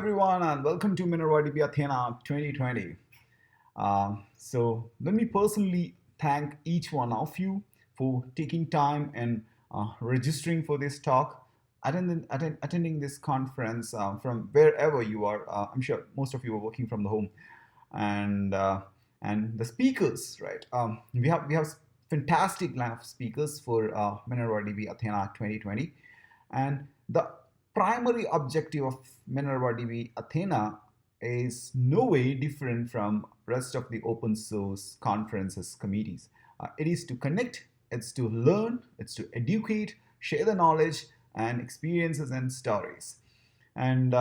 everyone, and welcome to MinervaDB Athena 2020. So let me personally thank each one of you for taking time and registering for this talk, attending this conference from wherever you are. I'm sure most of you are working from the home, and uh, and the speakers, right? We have fantastic line of speakers for MinervaDB Athena 2020, and the primary objective of MinervaDB Athena is no way different from rest of the open source conferences committees. It is to connect, it's to learn, it's to educate, share the knowledge and experiences and stories. And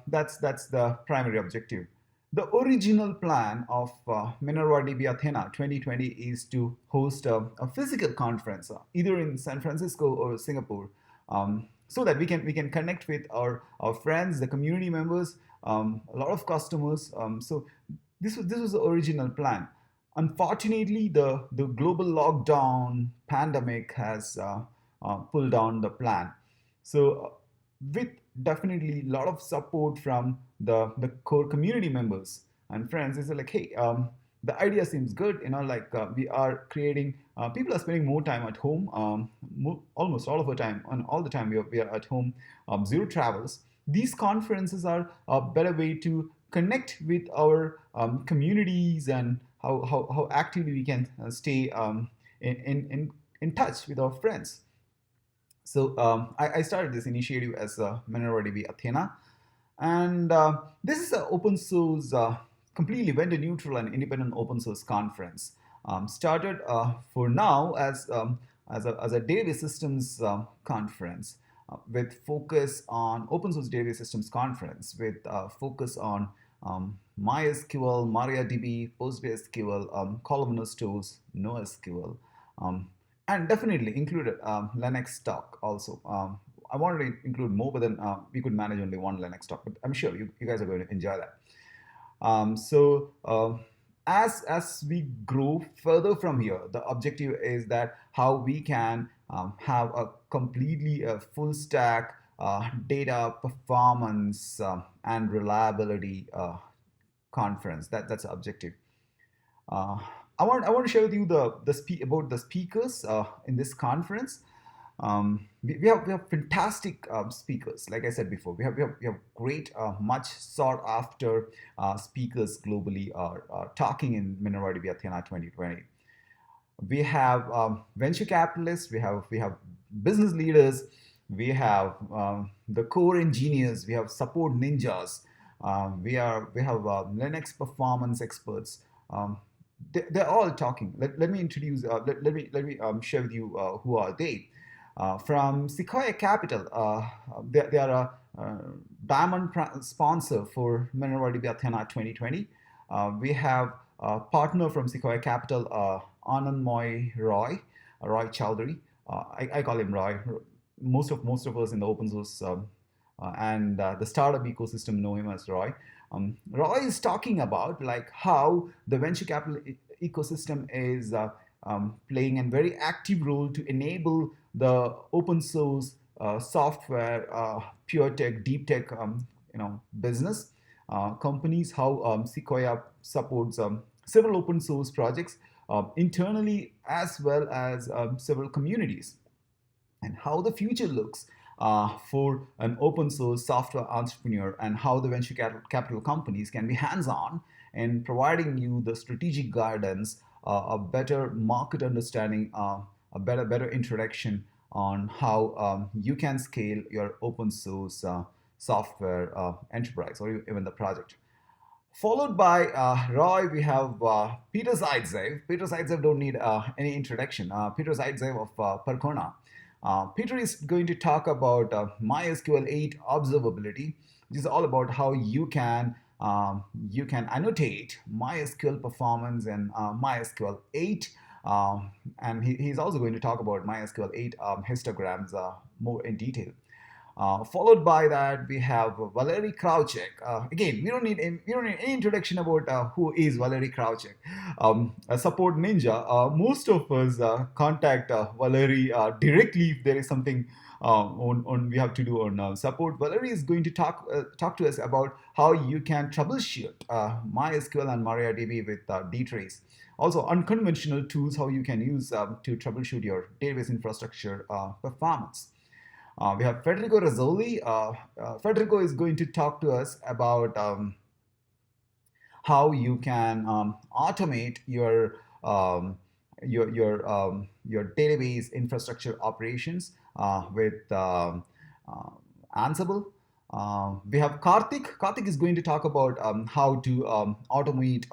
that's the primary objective. The original plan of MinervaDB Athena 2020 is to host a physical conference, either in San Francisco or Singapore, so that we can connect with our friends, the community members, a lot of customers. So this was the original plan. Unfortunately, the global lockdown pandemic has pulled down the plan. So with definitely a lot of support from the core community members and friends, it's like, hey, the idea seems good, like we are creating, people are spending more time at home, almost all of the time, and all the time we are at home, zero travels. These conferences are a better way to connect with our communities, and how actively we can stay in touch with our friends. So I started this initiative as MinervaDB Athena, and this is an open source, completely vendor neutral and independent open source conference. Started for now as a database systems conference, with focus on open source database systems conference, with focus on MySQL, MariaDB, PostgreSQL, columnar stores, NoSQL, and definitely included Linux talk also. I wanted to include more, but then we could manage only one Linux talk. But I'm sure you guys are going to enjoy that. As we grow further from here, the objective is that how we can have a completely full stack data performance and reliability conference. That's the objective. Uh, I want to share with you about the speakers in this conference. We have fantastic speakers. Like I said before, we have great, much sought after speakers globally are talking in MinervaDB Athena 2020. We have venture capitalists, we have business leaders, we have the core engineers, we have support ninjas, we have Linux performance experts. They're all talking. Let me introduce. Let me share with you who are they. From Sequoia Capital, they are a diamond sponsor for MinervaDB Athena 2020. We have a partner from Sequoia Capital, Anandmoy Roy Chowdhury. I call him Roy. Most of us in the open source and the startup ecosystem know him as Roy. Roy is talking about like how the venture capital ecosystem is playing a very active role to enable the open source software, pure tech, deep tech, business companies. How Sequoia supports several open source projects internally as well as several communities, and how the future looks for an open source software entrepreneur, and how the venture capital companies can be hands-on in providing you the strategic guidance, a better market understanding, a better introduction on how you can scale your open source software enterprise or even the project. Followed by Roy, we have Peter Zaitsev. Peter Zaitsev don't need any introduction. Peter Zaitsev of Percona. Peter is going to talk about MySQL 8 observability, which is all about how you can annotate MySQL performance in MySQL 8. And he's also going to talk about MySQL 8 histograms more in detail. Followed by that, we have Valery Krawczyk. Again, we don't need any introduction about who is Valery Krawczyk. A support ninja. Most of us contact Valery directly if there is something on we have to do on support. Valery is going to talk to us about how you can troubleshoot MySQL and MariaDB with dtrace. Also, unconventional tools how you can use to troubleshoot your database infrastructure performance. We have Federico Razzoli. Federico is going to talk to us about how you can automate your database infrastructure operations with Ansible. We have Karthik. Karthik is going to talk about how to automate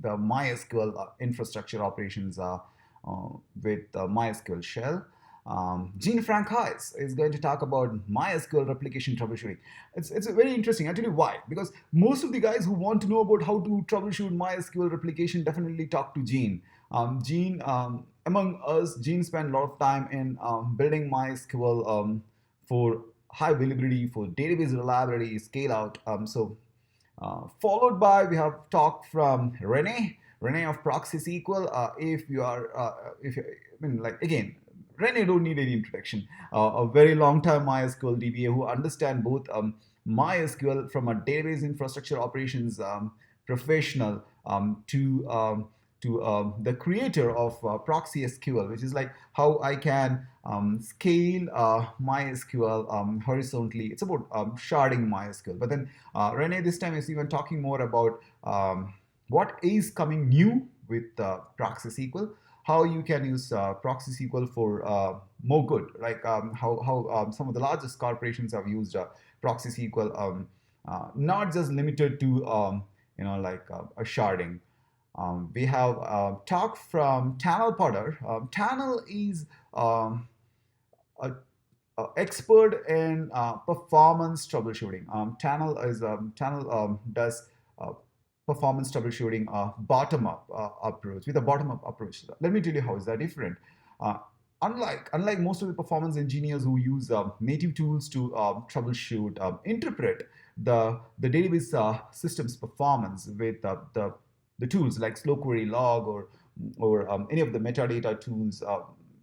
the MySQL infrastructure operations with MySQL shell. Jean Frank Hayes is going to talk about MySQL replication troubleshooting. It's very interesting. I'll tell you why. Because most of the guys who want to know about how to troubleshoot MySQL replication definitely talk to Jean. Jean, among us, Jean spent a lot of time in building MySQL for high availability, for database reliability, scale out. Followed by, we have talk from Rene of Proxy SQL. If you are, if you, I mean, like again, Rene don't need any introduction. A very long time MySQL DBA who understand both MySQL from a database infrastructure operations professional to the creator of Proxy SQL, which is like how I can scale MySQL horizontally. It's about sharding MySQL. But then Rene this time is even talking more about what is coming new with Proxy SQL, how you can use Proxy SQL for more good, like how some of the largest corporations have used Proxy SQL, not just limited to a sharding. We have talk from Tanel Potter. Tanel is a expert in performance troubleshooting. Tanel does performance troubleshooting bottom-up approach with a bottom-up approach. Let me tell you how is that different. Unlike most of the performance engineers who use native tools to troubleshoot, interpret the database system's performance with the tools like slow query log or any of the metadata tools,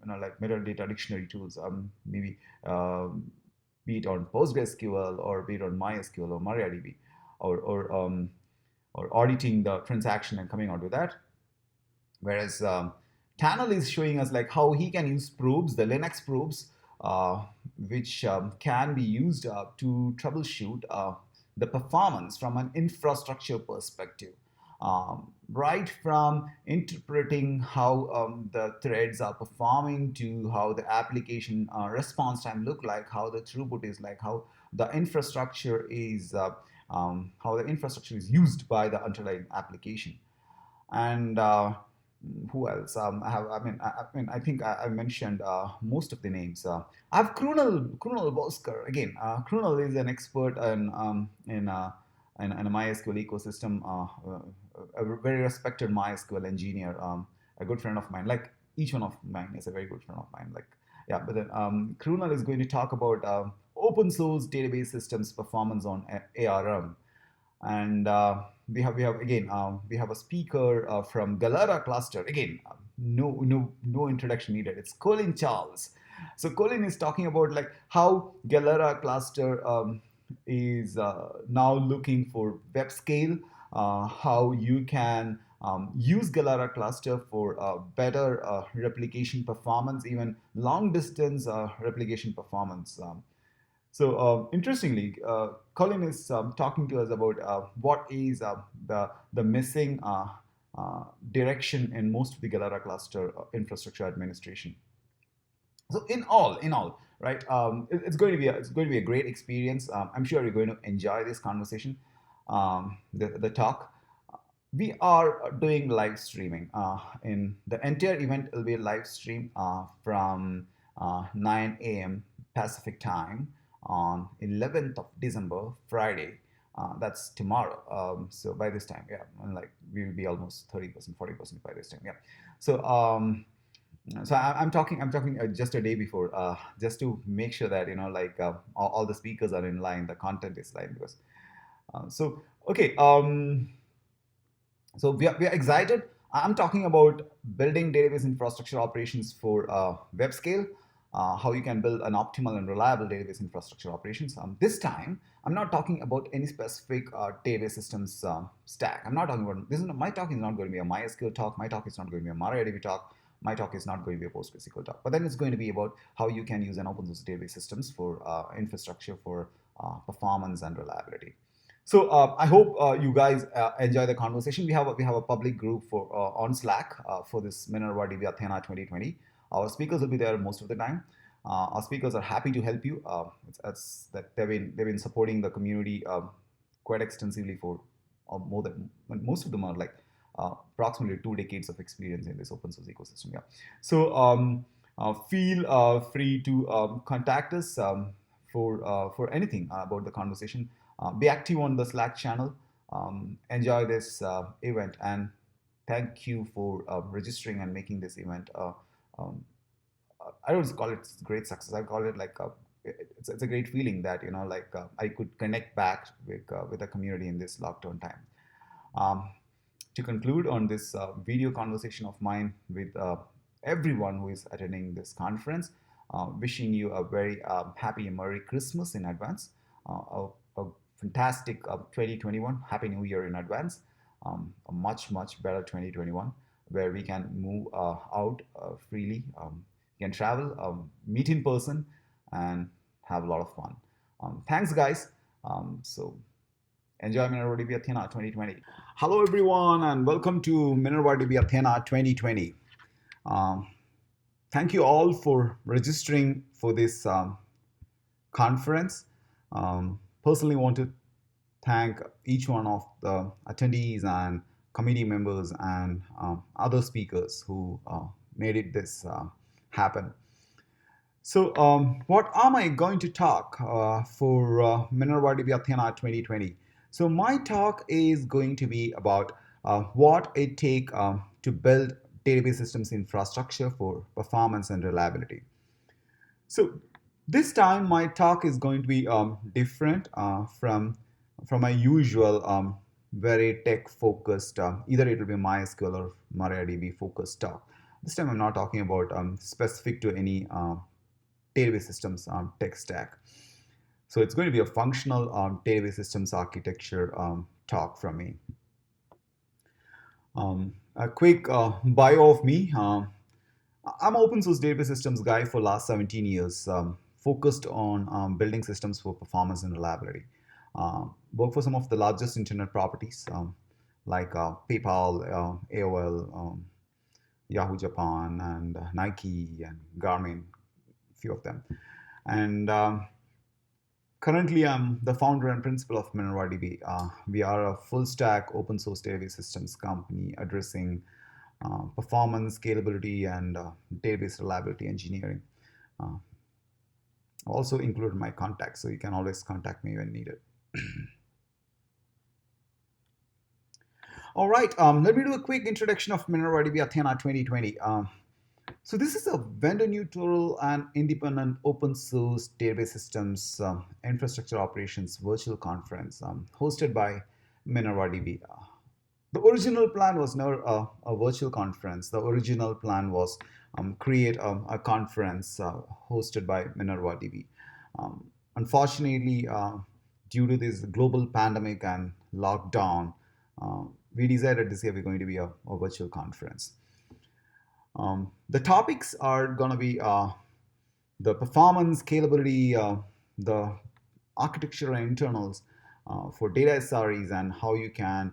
like metadata dictionary tools, maybe be it on PostgreSQL or be it on MySQL or MariaDB, or auditing the transaction and coming out with that. Whereas Tanel is showing us like how he can use probes, the Linux probes, which can be used to troubleshoot the performance from an infrastructure perspective. Right from interpreting how the threads are performing to how the application response time look like, how the throughput is like, how the infrastructure is used by the underlying application. And who else? I think I mentioned most of the names. I have Krunal Bosker again. Krunal is an expert in a MySQL ecosystem, a very respected MySQL engineer, a good friend of mine. Like each one of mine is a very good friend of mine. Like yeah, but then Krunal is going to talk about open source database systems performance on ARM, and we have a speaker from Galera cluster. Again, no introduction needed. It's Colin Charles. So Colin is talking about like how Galera cluster is now looking for WEBSCALE, how you can use Galera cluster for better replication performance, even long distance replication performance. So interestingly, Colin is talking to us about what is the missing direction in most of the Galera cluster infrastructure administration. So in all, right? It's going to be a great experience. I'm sure you're going to enjoy this conversation, the talk. We are doing live streaming. In the entire event will be a live stream from 9 a.m. Pacific time on 11th of December, Friday. That's tomorrow. So by this time, yeah, like we will be almost 30%, 40% by this time. Yeah. So So I'm talking. I'm talking just a day before, just to make sure that like all the speakers are in line, the content is line because. So okay. So we are excited. I'm talking about building database infrastructure operations for WebScale, how you can build an optimal and reliable database infrastructure operations. This time, I'm not talking about any specific database systems stack. I'm not talking about, my talk is not going to be a MySQL talk. My talk is not going to be a MariaDB talk. My talk is not going to be a PostgreSQL talk. But then it's going to be about how you can use an open source database systems for infrastructure for performance and reliability. So I hope you guys enjoy the conversation. We have a public group for on Slack for this MinervaDB Athena 2020. Our speakers will be there most of the time. Our speakers are happy to help you. It's that they've been supporting the community quite extensively for more than most of them are like approximately 2 decades of experience in this open source ecosystem. Yeah. So feel free to contact us for anything about the conversation. Be active on the Slack channel. Enjoy this event, and thank you for registering and making this event. Um, I don't call it great success. I call it like it's a great feeling that like I could connect back with the community in this lockdown time. Um, to conclude on this video conversation of mine with everyone who is attending this conference, wishing you a very happy and Merry Christmas in advance, a fantastic 2021, Happy New Year in advance, a much better 2021 where we can move out freely, we can travel, meet in person, and have a lot of fun. Thanks, guys. So enjoy MinervaDB Athena 2020. Hello, everyone, and welcome to MinervaDB Athena 2020. Um, Thank you all for registering for this conference. Personally, want to thank each one of the attendees and committee members and other speakers who made it this happen. So, what am I going to talk for MinervaDB Athena 2020? So, my talk is going to be about what it takes to build database systems infrastructure for performance and reliability. So, this time my talk is going to be different from my usual very tech focused. Either it will be MySQL or MariaDB focused talk. This time I'm not talking about specific to any database systems tech stack. So it's going to be a functional database systems architecture talk from me. A quick bio of me. I'm an open source database systems guy for last 17 years, focused on building systems for performance and reliability. Work for some of the largest internet properties like PayPal, AOL, Yahoo Japan, and Nike and Garmin, a few of them. And currently, I'm the founder and principal of MinervaDB. We are a full stack open source database systems company addressing performance, scalability, and database reliability engineering. Also included my contacts, so you can always contact me when needed. All right, let me do a quick introduction of MinervaDB Athena 2020. So this is a vendor-neutral and independent open source database systems infrastructure operations virtual conference hosted by MinervaDB. The original plan was never a virtual conference. The original plan was create a conference hosted by MinervaDB. Unfortunately, due to this global pandemic and lockdown, we decided this year we're going to be a virtual conference. The topics are going to be the performance, scalability, the architecture and internals for data SREs, and how you can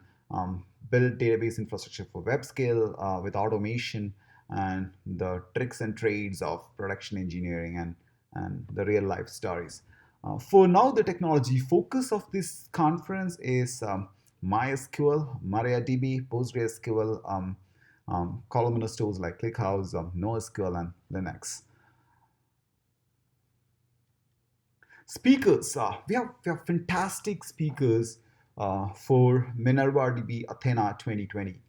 build database infrastructure for WEBSCALE with automation, and the tricks and trades of production engineering and the real life stories. For now, the technology focus of this conference is MySQL, MariaDB, PostgreSQL, columnar stores like ClickHouse, NoSQL, and Linux. Speakers, we have fantastic speakers for MinervaDB Athena 2020.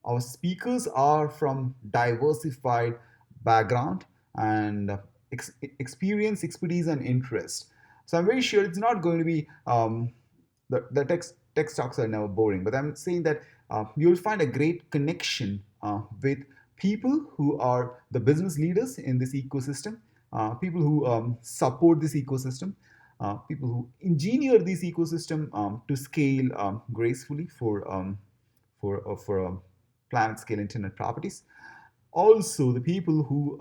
our speakers are from diversified background and experience, expertise, and interest. So I'm very sure it's not going to be the text talks are never boring, but I'm saying that you'll find a great connection with people who are the business leaders in this ecosystem, people who support this ecosystem, people who engineer this ecosystem to scale gracefully for planet scale internet properties. Also, the people who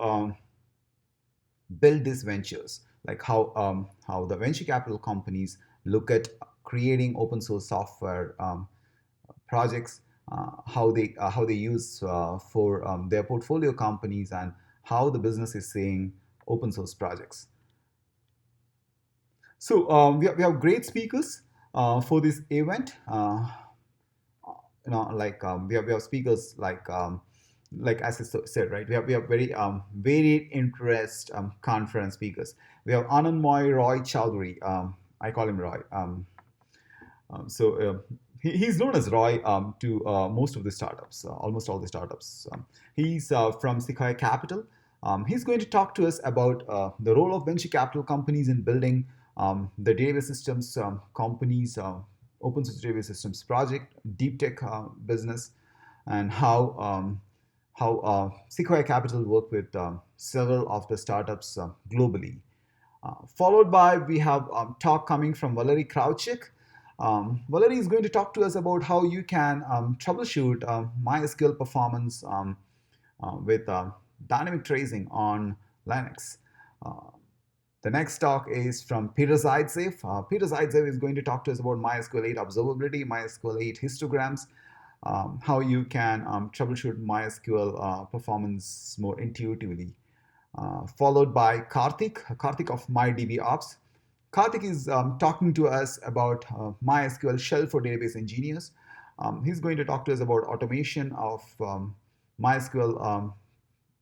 build these ventures, like how the venture capital companies look at creating open source software projects, how they use for their portfolio companies, and how the business is seeing open source projects. So we have great speakers for this event. We have speakers like as I said, right? We have very varied interest conference speakers. We have Anandmoy Roy Chowdhury. I call him Roy. He's known as Roy to most of the startups, almost all the startups. He's from Sequoia Capital. He's going to talk to us about the role of venture capital companies in building the database systems companies, open source database systems project, deep tech business, and how Sequoia Capital work with several of the startups globally. Followed by, we have talk coming from Valery Krawczyk. Valery is going to talk to us about how you can troubleshoot MySQL performance with dynamic tracing on Linux. The next talk is from Peter Zaitsev. Peter Zaitsev is going to talk to us about MySQL 8 observability, MySQL 8 histograms, how you can troubleshoot MySQL performance more intuitively. Followed by Karthik of MyDB Ops. Karthik is talking to us about MySQL shell for database engineers. He's going to talk to us about automation of MySQL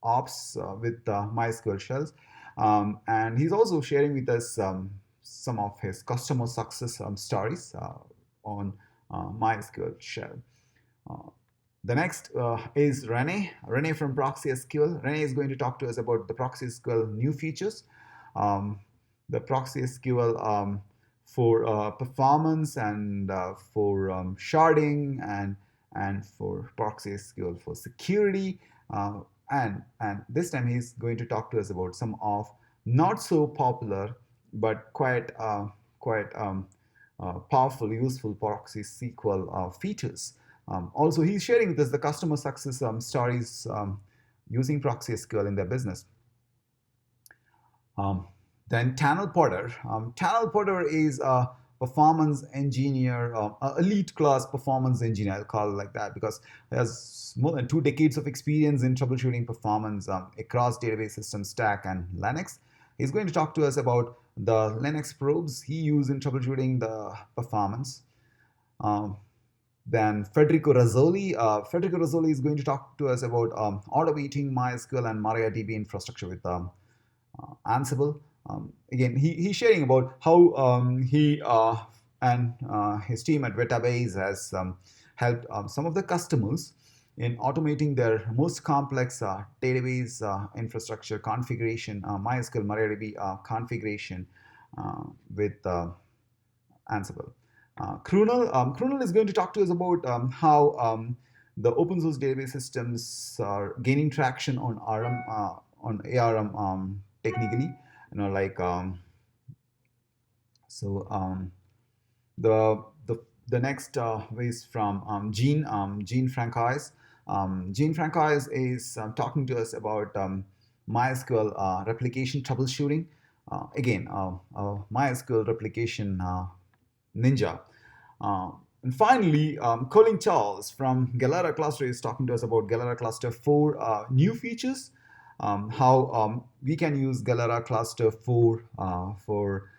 ops with MySQL shells. And he's also sharing with us some of his customer success stories on MySQL shell. The next is Rene from Proxy SQL. Rene is going to talk to us about the Proxy SQL new features, the Proxy SQL for performance and for sharding and for Proxy SQL for security. And this time he's going to talk to us about some of not so popular but quite powerful, useful Proxy SQL features. Also, he's sharing with us the customer success stories using Proxy SQL in their business. Then Tanel Potter. Tanel Potter is a performance engineer, elite class performance engineer, I'll call it like that, because he has more than 2 decades of experience in troubleshooting performance across database system stack and Linux. He's going to talk to us about the Linux probes he used in troubleshooting the performance. Then Federico Razzoli. Federico Razzoli is going to talk to us about automating MySQL and MariaDB infrastructure with Ansible. Again, he's sharing about how he and his team at Database has helped some of the customers in automating their most complex database infrastructure configuration, MySQL MariaDB configuration with Ansible. Krunal is going to talk to us about how the open source database systems are gaining traction on ARM technically. The next is from Jean Francois. Jean Francois is talking to us about MySQL replication troubleshooting. Again, MySQL replication ninja. And finally, Colin Charles from Galera Cluster is talking to us about Galera Cluster 4 new features, how we can use Galera Cluster 4 for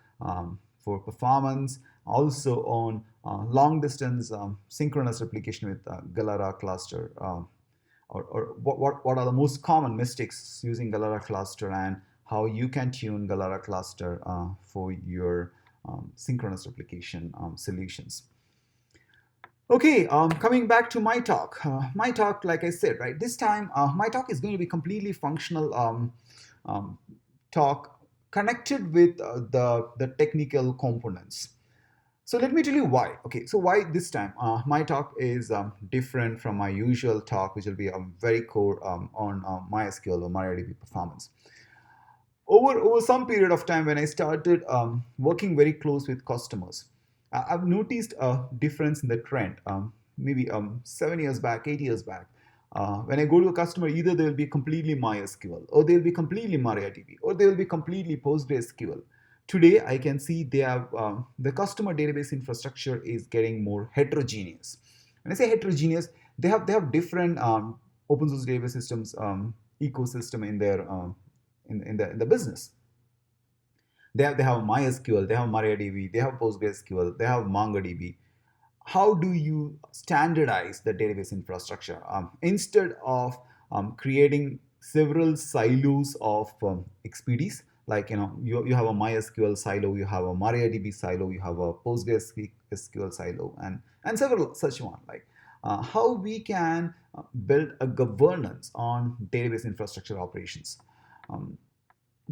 performance, also on long distance synchronous replication with Galera Cluster, or what are the most common mistakes using Galera Cluster, and how you can tune Galera Cluster for your synchronous replication solutions. Okay, coming back to my talk. My talk, like I said, right, this time my talk is going to be completely functional um, talk connected with the technical components. So let me tell you why. Okay, so why this time? My talk is different from my usual talk, which will be very core on MySQL or MariaDB performance. Over some period of time when I started working very close with customers, I've noticed a difference in the trend. Maybe 7 years back, 8 years back, when I go to a customer, either they will be completely MySQL, or they will be completely MariaDB, or they will be completely PostgreSQL. Today, I can see they have the customer database infrastructure is getting more heterogeneous. When I say heterogeneous, they have different open source database systems ecosystem in their in the business. They have MySQL, they have MariaDB, they have PostgreSQL, they have MongoDB. How do you standardize the database infrastructure instead of creating several silos of XPDs? Like you have a MySQL silo, you have a MariaDB silo, you have a PostgreSQL silo, and several such one. Like how we can build a governance on database infrastructure operations. Um,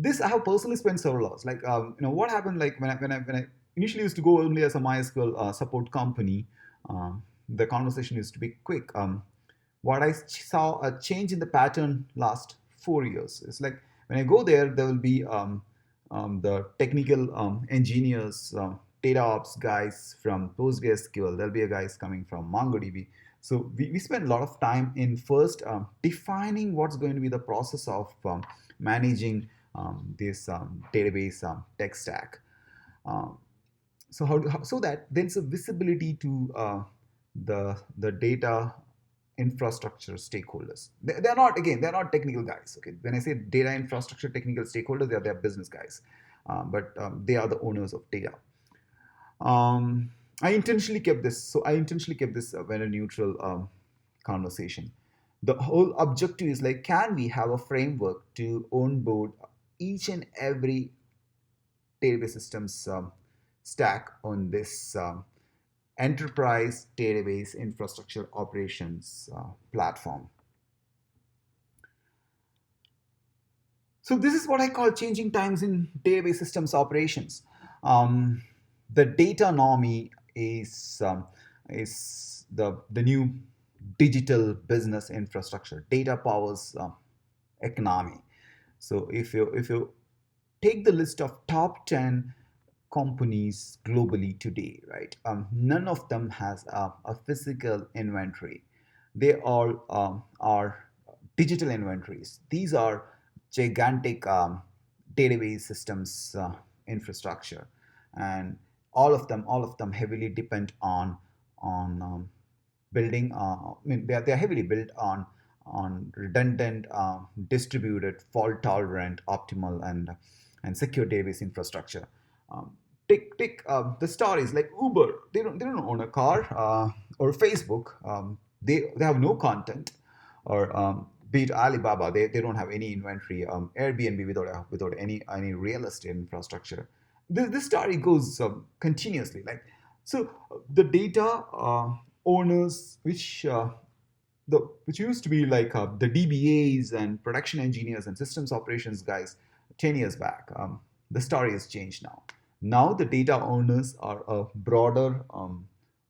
this I have personally spent several hours. Like what happened like when I initially used to go only as a MySQL support company. The conversation used to be quick. What I saw a change in the pattern last 4 years. It's like when I go there, there will be the technical engineers, data ops guys from PostgreSQL. There'll be a guys coming from MongoDB. So we spend a lot of time in first defining what's going to be the process of managing this database tech stack. Um, so so that there's a visibility to the data infrastructure stakeholders. They're not, again, they're not technical guys. Okay, when I say data infrastructure technical stakeholders, they're business guys, but they are the owners of data. I intentionally kept this. So I intentionally kept this a very neutral conversation. The whole objective is like, can we have a framework to onboard each and every database systems stack on this enterprise database infrastructure operations platform? So this is what I call changing times in database systems operations. The data normie is the new digital business infrastructure. Data powers economy. So if you take the list of top 10 companies globally today, right? None of them has a physical inventory. They all are digital inventories. These are gigantic database systems infrastructure, and all of them heavily depend on building. I mean, they are heavily built on redundant, distributed, fault tolerant, optimal, and secure database infrastructure. Um, take the stories like Uber. They don't own a car, or Facebook. They have no content, or be it Alibaba. They don't have any inventory. Airbnb without any real estate infrastructure. This story goes continuously. Like so, the data owners, which used to be like the DBAs and production engineers and systems operations guys 10 years back. The story has changed now. Now the data owners are a broader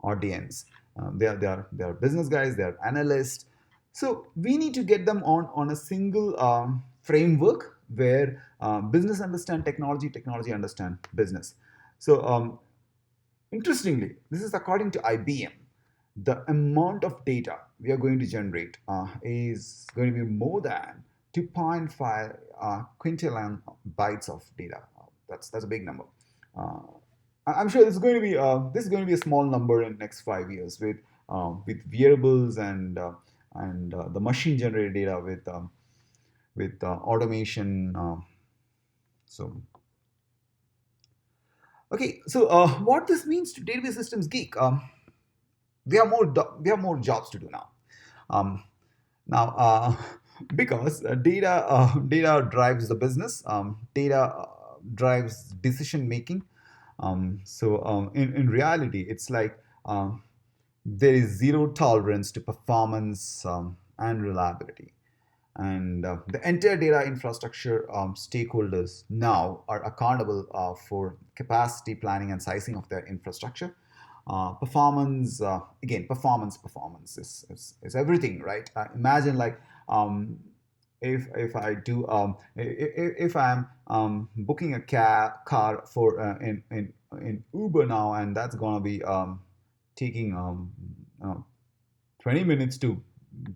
audience. They are business guys, they are analysts. So we need to get them on a single framework where business understand technology, technology understand business. So interestingly, this is according to IBM. The amount of data we are going to generate is going to be more than 2.5 quintillion bytes of data. That's a big number. Uh, I'm sure this is going to be a small number in the next 5 years with variables and the machine generated data with automation. So okay, so what this means to database systems geek? We have more jobs to do now. Um, now, because data drives the business, data drives decision making. In reality, it's like there is zero tolerance to performance and reliability. And the entire data infrastructure stakeholders now are accountable for capacity planning and sizing of their infrastructure. Performance, again, performance is everything, right? Imagine like if I do if I'm booking a car for in Uber now, and that's gonna be taking uh, 20 minutes to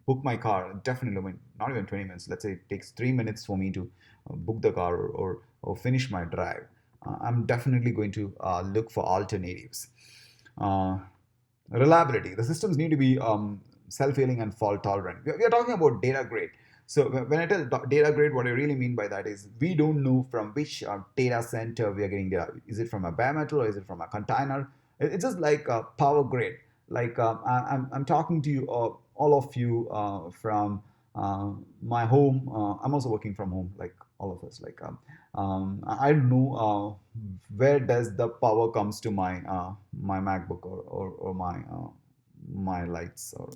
book my car. Definitely, I mean, not even 20 minutes. Let's say it takes 3 minutes for me to book the car or finish my drive. I'm definitely going to look for alternatives. Uh, Reliability. The systems need to be self-healing and fault tolerant. We are talking about data grade. So when I tell data grade, what I really mean by that is we don't know from which data center we are getting data. Is it from a bare metal or is it from a container? It's just like a power grid. Like I'm talking to you, all of you from my home. I'm also working from home, like all of us. Like I don't know where does the power comes to my MacBook or my lights or.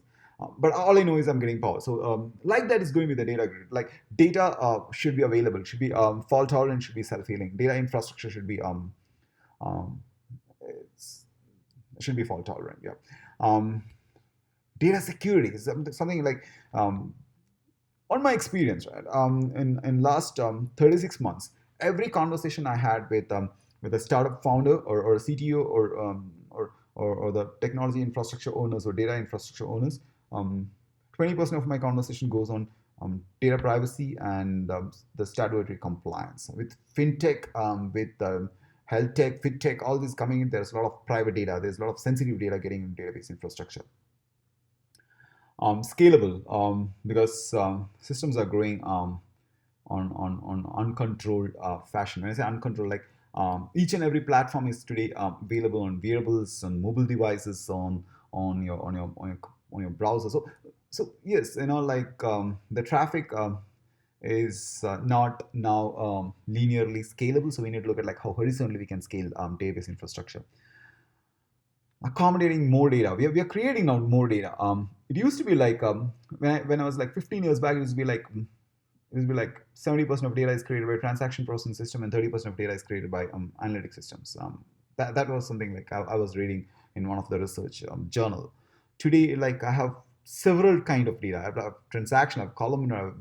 But all I know is I'm getting power. So like that is going with the data grid. Like data should be available, should be fault tolerant, should be self-healing. Data infrastructure um, it's, should be fault tolerant. Yeah. Um, Data security is something like on my experience, right? In last 36 months, every conversation I had with a startup founder or a CTO or the technology infrastructure owners or data infrastructure owners, 20% of my conversation goes on data privacy and the statutory compliance. With fintech, with health tech, fintech, all this coming in, there's a lot of private data, there's a lot of sensitive data getting in database infrastructure. Scalable, because systems are growing on uncontrolled fashion. When I say uncontrolled, like each and every platform is today available on wearables, on mobile devices, on your browser. So yes, like the traffic is not now linearly scalable. So we need to look at like how horizontally we can scale database infrastructure. Accommodating more data. We are creating now more data. It used to be like when I was like 15 years back, it used to be like 70% of data is created by transaction processing system and 30% of data is created by analytic systems. That was something like I was reading in one of the research journal. Today, like I have several kind of data. I have transaction, I have columnar, I have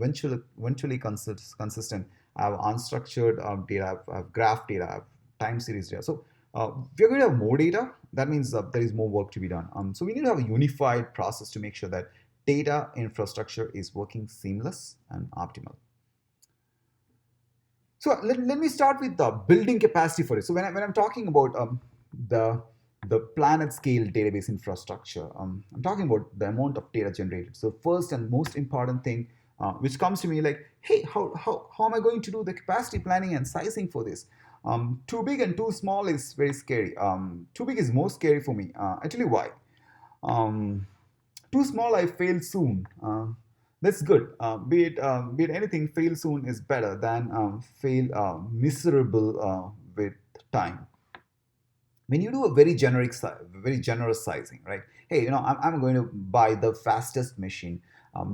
eventually consistent. I have unstructured data, I have graph data, I have time series data. So we're going to have more data. That means there is more work to be done. So we need to have a unified process to make sure that data infrastructure is working seamless and optimal. So let me start with the building capacity for it. So when I'm talking about the the planet scale database infrastructure, I'm talking about the amount of data generated. So first and most important thing which comes to me like, hey, how am I going to do the capacity planning and sizing for this? Too big and too small is very scary. Too big is more scary for me. I tell you why. Um, Too small, I fail soon. That's good. Be it anything, fail soon is better than fail miserable with time. When you do a very generous sizing, right? Hey, I'm going to buy the fastest machine,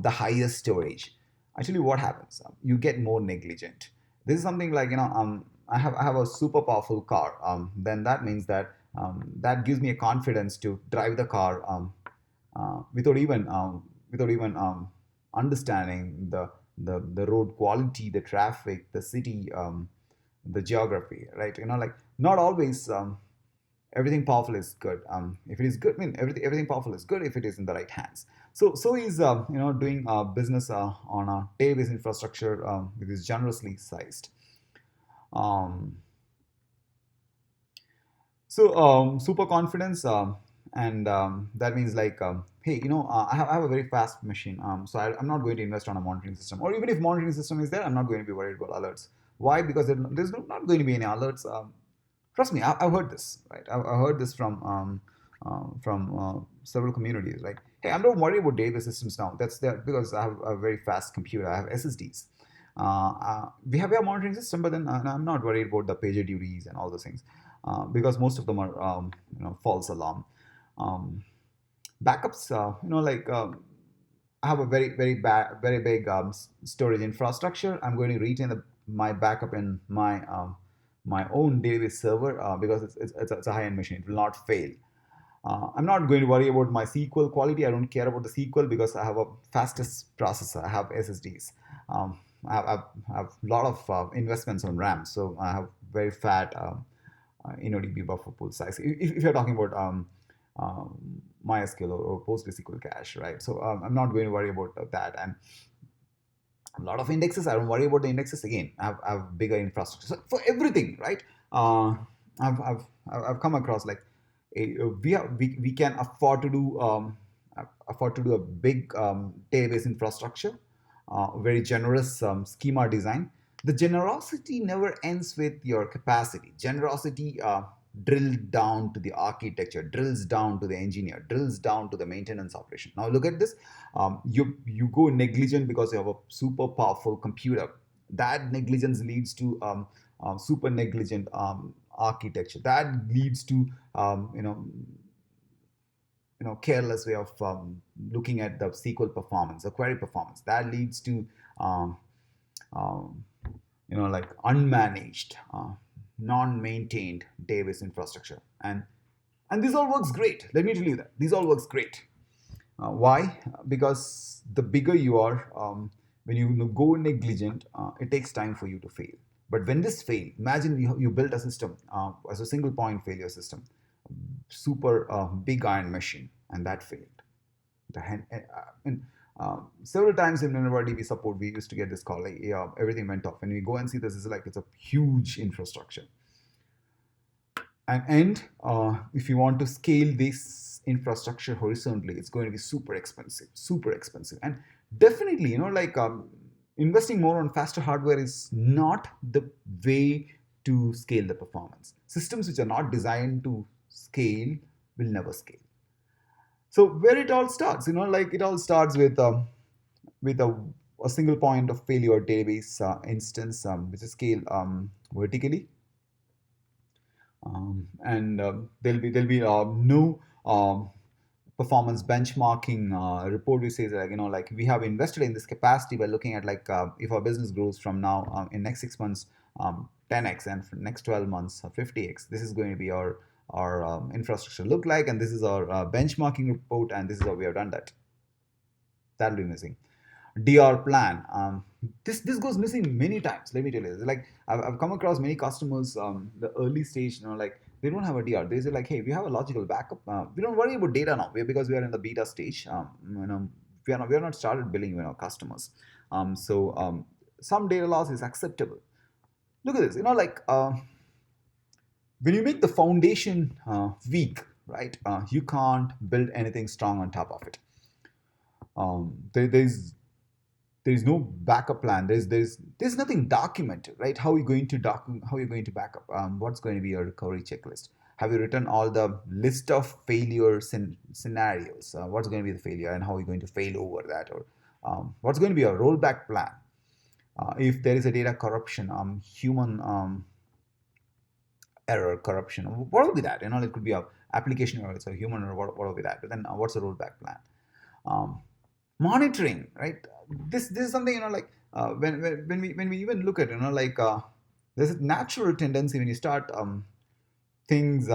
the highest storage. Actually, what happens? You get more negligent. This is something like I have a super powerful car. Then that means that that gives me a confidence to drive the car without even understanding the road quality, the traffic, the city, the geography, right? Like not always everything powerful is good. If it is good, I mean everything powerful is good if it is in the right hands. So is doing business on a database infrastructure which is generously sized. Um, Super confidence, and that means like, hey, I have a very fast machine, so I'm not going to invest on a monitoring system. Or even if monitoring system is there, I'm not going to be worried about alerts. Why? Because there's not going to be any alerts. Trust me, I've heard this, right? I've heard this from several communities. Like, hey, I'm not worried about database systems now. That's there because I have a very fast computer. I have SSDs. We have a monitoring system, but then I'm not worried about the pager duties and all those things because most of them are false alarm. Um, Backups, I have a very big storage infrastructure. I'm going to retain my backup in my own database server because it's a high-end machine. It will not fail. I'm not going to worry about my SQL quality. I don't care about the SQL because I have a fastest processor. I have SSDs. Um, I have a lot of investments on RAM, so I have very fat InnoDB buffer pool size. If you're talking about MySQL or PostgreSQL cache, right? So I'm not going to worry about that. And a lot of indexes, I don't worry about the indexes again. I have bigger infrastructure. So for everything, right? I've come across like we can afford to do a big database infrastructure, very generous schema design. The generosity never ends with your capacity. Generosity drills down to the architecture, drills down to the engineer, drills down to the maintenance operation. Now look at this. You go negligent because you have a super powerful computer. That negligence leads to super negligent architecture. That leads to um, you know careless way of looking at the SQL performance, the query performance. That leads to um, um, like unmanaged, non-maintained database infrastructure. And this all works great. Let me tell you that this all works great. Why? Because the bigger you are, when you go negligent, it takes time for you to fail. But when this fail, imagine you built a system as a single point failure system, super big iron machine, and that failed. And several times in MinervaDB support, we used to get this call like, yeah, everything went off. And we go and see this is like it's a huge infrastructure. And if you want to scale this infrastructure horizontally, it's going to be super expensive. And definitely, investing more on faster hardware is not the way to scale the performance. Systems which are not designed to scale will never scale. So where it all starts, it all starts with a single point of failure database instance, which is scaled vertically. And there'll be no performance benchmarking report which says like we have invested in this capacity by looking at if our business grows from now in next 6 months 10x, and for next 12 months 50x, this is going to be our infrastructure look like, and this is our benchmarking report, and this is how we have done that. That'll be missing. DR plan. This goes missing many times. Let me tell you, like I've come across many customers, the early stage, like they don't have a DR. They say like, hey, we have a logical backup. We don't worry about data now because we are in the beta stage. We are not started billing customers. Some data loss is acceptable. Look at this. When you make the foundation weak, right? You can't build anything strong on top of it. There's no backup plan. There's nothing documented, right? How are you going to back up? What's going to be your recovery checklist? Have you written all the list of failures and scenarios? What's going to be the failure and how are you going to fail over that? Or what's going to be a rollback plan? If there is a data corruption, human error, corruption, what will be that? It could be a application error, it's a human error, what will be that? But then what's the rollback plan? Monitoring, right? This is something when we even look at there's a natural tendency when you start things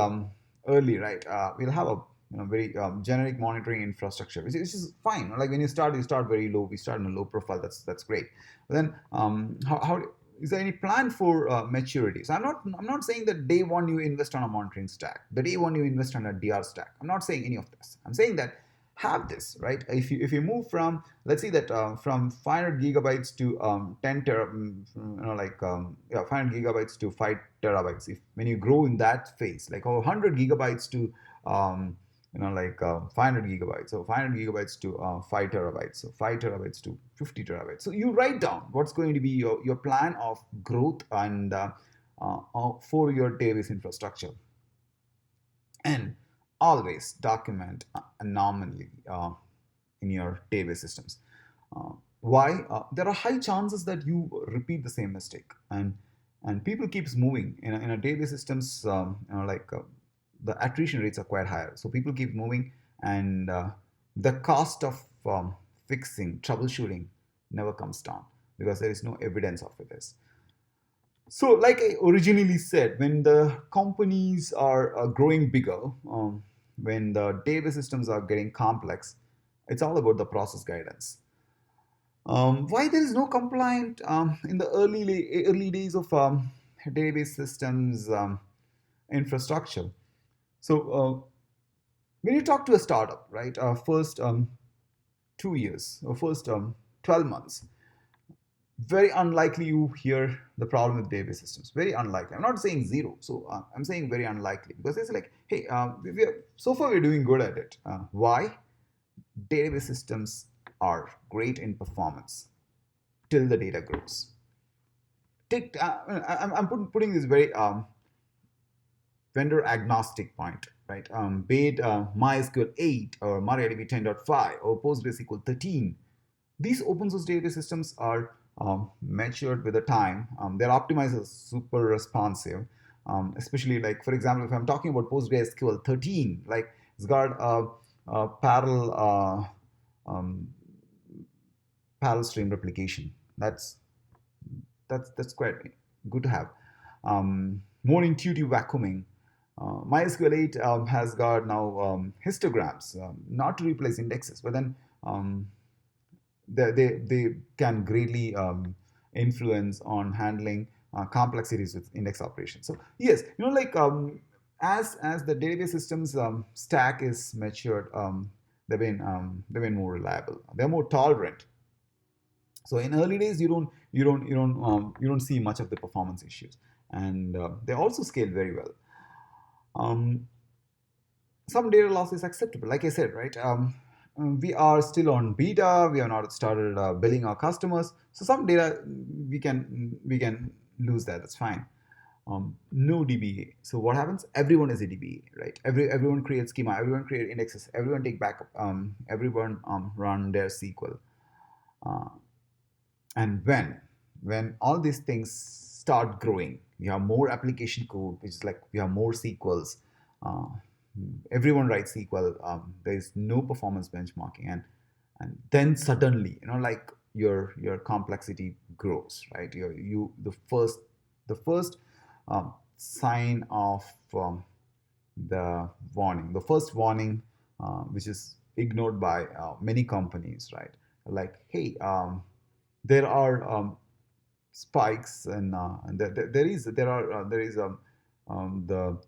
early, right? We'll have a very generic monitoring infrastructure, which is fine. Like when you start very low. We start in a low profile. That's great. But then how is there any plan for maturity? So I'm not saying that day one you invest on a monitoring stack, the day one you invest on a DR stack. I'm not saying any of this. I'm saying that have this, right? If you move from, let's say that from 500 gigabytes to 500 gigabytes to 5 terabytes. If when you grow in that phase, like 100 gigabytes to 500 gigabytes, so 500 gigabytes to 5 terabytes, so 5 terabytes to 50 terabytes. So you write down what's going to be your plan of growth and for your database infrastructure, and always document anomaly in your database systems. Why? There are high chances that you repeat the same mistake, and people keeps moving in a database systems. The attrition rates are quite higher, so people keep moving, and the cost of fixing, troubleshooting never comes down because there is no evidence of this. So, like I originally said, when the companies are growing bigger, when the database systems are getting complex, it's all about the process guidance. Why there is no compliant in the early days of database systems infrastructure? So, when you talk to a startup, right, first 2 years or first 12 months, very unlikely you hear the problem with database systems. Very unlikely. I'm not saying zero. So I'm saying very unlikely because it's like, hey, so far we're doing good at it. Why? Database systems are great in performance till the data grows. I'm putting this very vendor agnostic point, right? Be it MySQL 8 or MariaDB 10.5 or PostgreSQL 13. These open source database systems are matured with the time. They're optimized as super responsive, especially like, for example, if I'm talking about PostgreSQL 13, like it's got a parallel stream replication. That's quite good to have. More intuitive vacuuming. MySQL 8 has got now histograms, not to replace indexes, but then they can greatly influence on handling complexities with index operations. So yes, like as the database systems stack is matured, they've been more reliable. They're more tolerant. So in early days, you don't see much of the performance issues, and they also scale very well. Some data loss is acceptable, like I said, right? We are still on beta. We have not started billing our customers, so some data we can lose that. That's fine. No DBA. So what happens? Everyone is a DBA, right? Everyone creates schema. Everyone create indexes. Everyone take backup. Everyone run their SQL. Uh, and when all these things start growing, you have more application code, which is like we have more SQLs. Uh, Everyone writes SQL. There is no performance benchmarking, and then suddenly, like your complexity grows, right? The first sign of the first warning, which is ignored by many companies, right? Like, hey, there are spikes, and the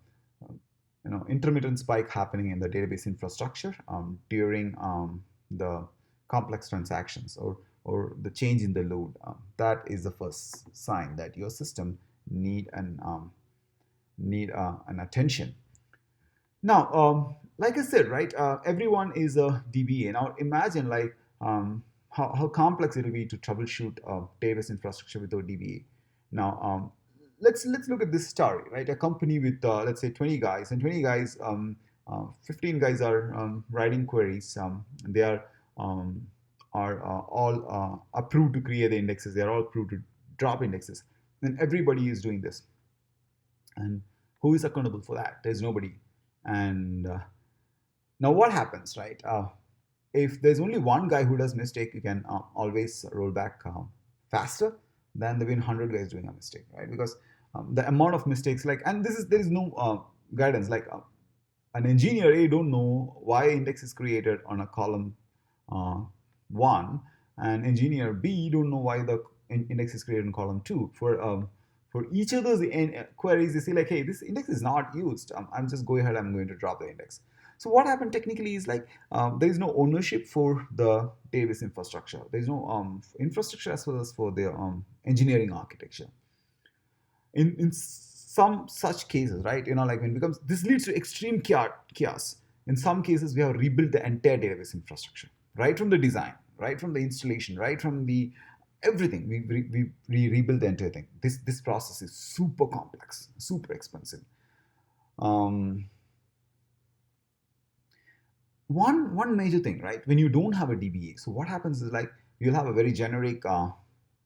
intermittent spike happening in the database infrastructure during the complex transactions or the change in the load. That is the first sign that your system need an attention. Now, like I said, right, everyone is a DBA. Now, imagine like how complex it will be to troubleshoot database infrastructure without DBA. Now, let's look at this story, right? A company with let's say 20 guys, and 20 guys, 15 guys are writing queries. They are all approved to create the indexes. They are all approved to drop indexes, and everybody is doing this. And who is accountable for that? There's nobody. And now what happens, right? If there's only one guy who does mistake, you can always roll back faster than the 100 guys doing a mistake, right? Because the amount of mistakes, like, and there is no guidance. Like an engineer A don't know why index is created on a column uh, one, and engineer B don't know why the index is created in column two. For each of those queries, they say like, hey, this index is not used. I'm just going ahead. I'm going to drop the index. So what happened technically is like there is no ownership for the database infrastructure. There is no infrastructure as well as for the engineering architecture. In some such cases, right? Like when it becomes, this leads to extreme chaos. In some cases, we have rebuilt the entire database infrastructure, right from the design, right from the installation, right from the everything. We rebuild the entire thing. This process is super complex, super expensive. One major thing, right? When you don't have a DBA, so what happens is like you'll have a very generic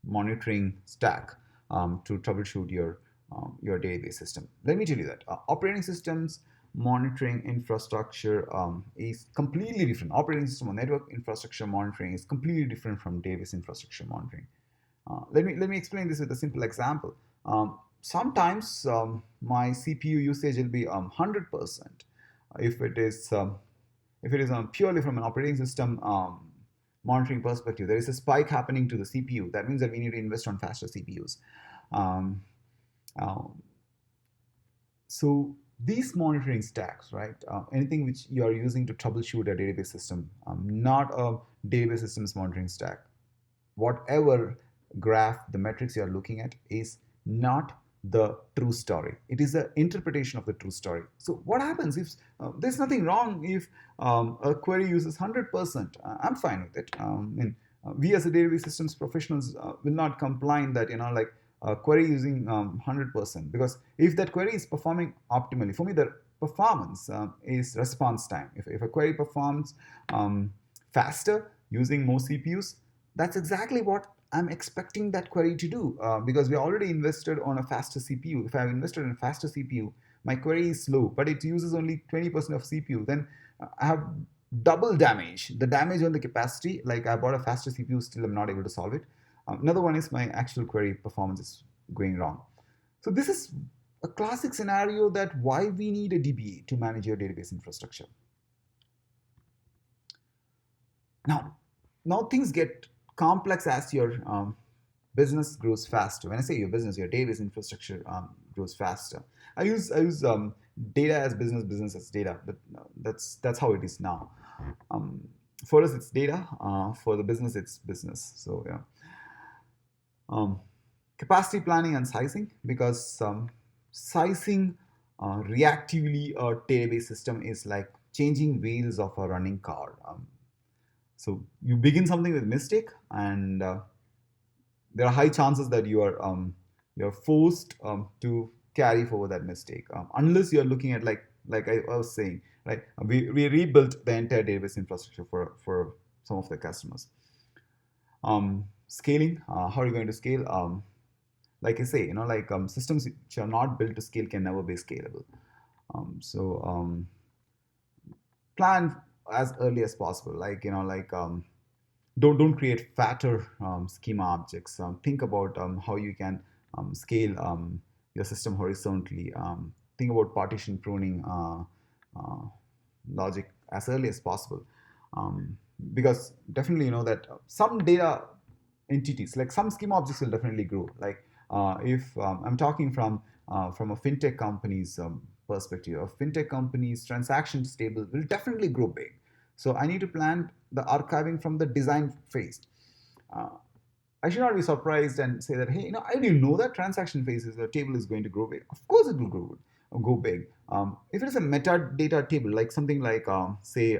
monitoring stack to troubleshoot your database system. Let me tell you that operating systems monitoring infrastructure is completely different. Operating system or network infrastructure monitoring is completely different from database infrastructure monitoring. Let me explain this with a simple example. Sometimes my CPU usage will be 100%. If it is purely from an operating system monitoring perspective, there is a spike happening to the CPU. That means that we need to invest on faster CPUs. Um, uh, so these monitoring stacks, right? Anything which you are using to troubleshoot a database system, not a database systems monitoring stack. Whatever graph, the metrics you are looking at is not the true story. It is the interpretation of the true story. So what happens if there's nothing wrong if a query uses 100%? I'm fine with it. And we as a database systems professionals will not complain that like a query using 100%, because if that query is performing optimally, for me the performance is response time. If a query performs faster using more CPUs, that's exactly what I'm expecting that query to do, because we already invested on a faster CPU. If I've invested in a faster CPU, my query is slow, but it uses only 20% of CPU, then I have double damage. The damage on the capacity, like I bought a faster CPU, still I'm not able to solve it. Another one is my actual query performance is going wrong. So this is a classic scenario that why we need a DBA to manage your database infrastructure. Now things get complex as your business grows faster. When I say your business, your database infrastructure grows faster. I use data as business, business as data, but that's how it is now. For us, it's data. For the business, it's business. So yeah. Capacity planning and sizing, because sizing reactively a database system is like changing wheels of a running car. So you begin something with mistake, and there are high chances that you're forced to carry forward that mistake, unless you're looking at like I was saying, right? We rebuilt the entire database infrastructure for some of the customers. Scaling, how are you going to scale? Like I say, systems which are not built to scale can never be scalable. Plan as early as possible. Don't create fatter schema objects. Think about how you can scale your system horizontally. Think about partition pruning logic as early as possible, because definitely that some data entities, like some schema objects, will definitely grow. Like if I'm talking from a fintech company's perspective, a fintech company's transactions table will definitely grow big. So I need to plan the archiving from the design phase. I should not be surprised and say that, hey, I didn't know that transaction phases, the table is going to grow big. Of course it will go big. If it is a metadata table, like something like, say,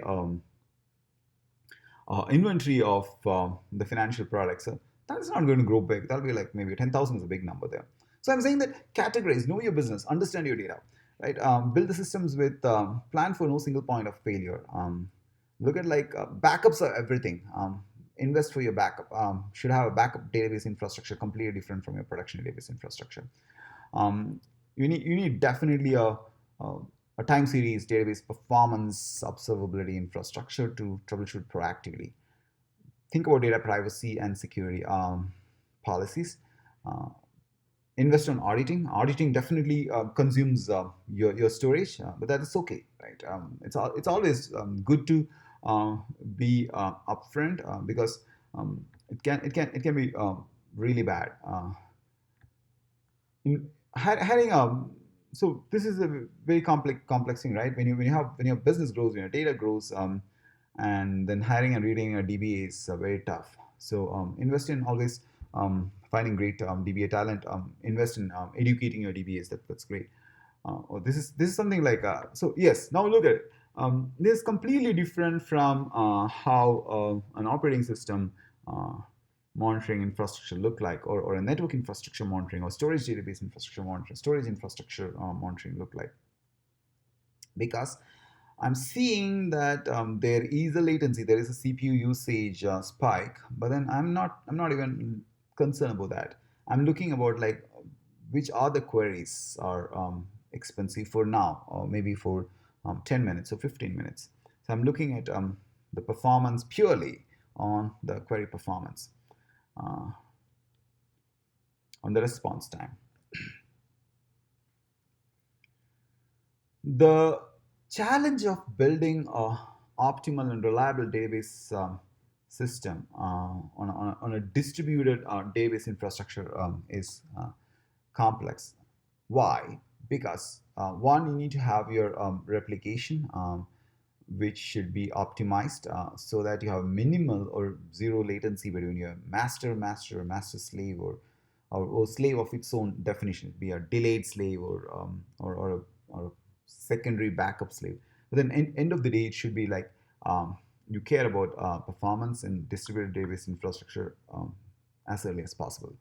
inventory of the financial products, that's not going to grow big. That'll be like maybe 10,000 is a big number there. So I'm saying that categorize, know your business, understand your data, right? Build the systems with plan for no single point of failure. Look at backups are everything. Invest for your backup. Should have a backup database infrastructure completely different from your production database infrastructure. You need definitely a time series database performance observability infrastructure to troubleshoot proactively. Think about data privacy and security policies. Invest on auditing. Auditing definitely consumes your storage, but that is okay, right? It's always good to be upfront, because it can be really bad. So this is a very complex thing, right? When your business grows, when your data grows, and then hiring and retaining a DBA is very tough. So invest in always finding great DBA talent. Invest in educating your DBAs. That's great. This is something like so. Yes. Now look at it. This is completely different from how an operating system monitoring infrastructure look like, or a network infrastructure monitoring, or storage database infrastructure monitoring, storage infrastructure monitoring look like. Because I'm seeing that there is a latency, there is a CPU usage spike, but then I'm not even concerned about that. I'm looking about which are the queries are expensive for now, or maybe for 10 minutes or 15 minutes. So I'm looking at the performance purely on the query performance, on the response time. The challenge of building a optimal and reliable database system on a distributed database infrastructure is complex. Why? Because one, you need to have your replication, which should be optimized so that you have minimal or zero latency between your master slave, or slave of its own definition, be a delayed slave or a secondary backup slave. But then end of the day, it should be like you care about performance in distributed database infrastructure as early as possible.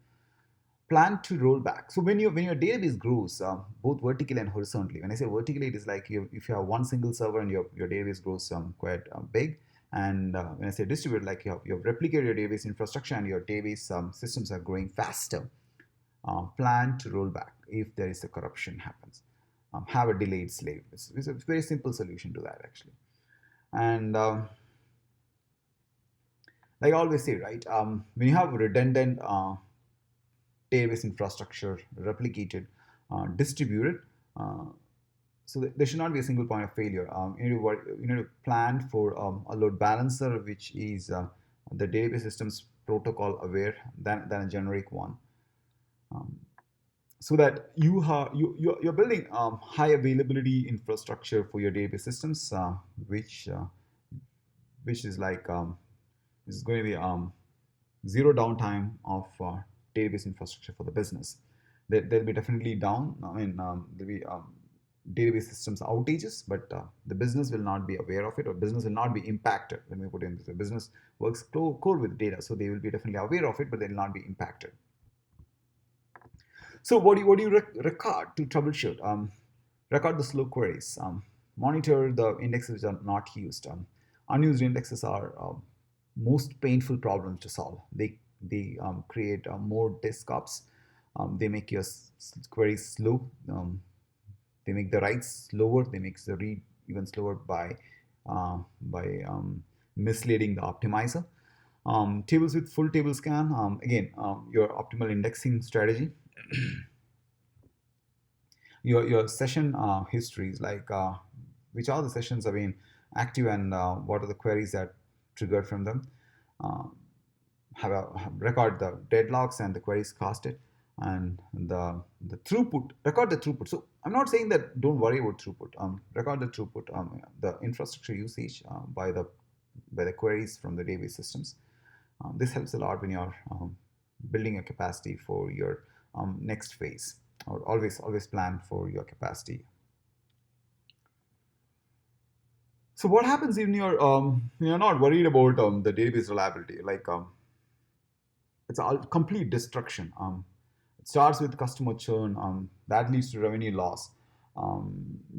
Plan to roll back. So when your database grows both vertically and horizontally, when I say vertically, it is like if you have one single server and your database grows quite big, and when I say distributed, like you have replicated your database infrastructure and your database systems are growing faster. Plan to roll back if there is a corruption happens. Have a delayed slave. It's a very simple solution to that, actually. And like I always say, right, when you have redundant database infrastructure, replicated, distributed, so there should not be a single point of failure. You need to plan for a load balancer, which is the database systems protocol aware than a generic one. So that you're building high availability infrastructure for your database systems, which is like is going to be zero downtime of database infrastructure for the business. There'll be definitely down. I mean, there'll be database systems outages, but the business will not be aware of it, or business will not be impacted. When we put in this, the business works core with data, so they will be definitely aware of it, but they will not be impacted. So what do you record to troubleshoot? Record the slow queries. Monitor the indexes that are not used. Unused indexes are most painful problems to solve. They create more disk ups. They make your queries slow. They make the writes slower. They make the read even slower by misleading the optimizer. Tables with full table scan. Again, your optimal indexing strategy. your session histories, like which are the sessions have been active and what are the queries that triggered from them. Record the deadlocks and the queries casted, and the throughput. Record the throughput. So I'm not saying that don't worry about throughput. Record the throughput, the infrastructure usage by the queries from the database systems. This helps a lot when you're building a capacity for your next phase, or always plan for your capacity. So what happens when you're not worried about the database reliability? Like it's a complete destruction. It starts with customer churn. That leads to revenue loss.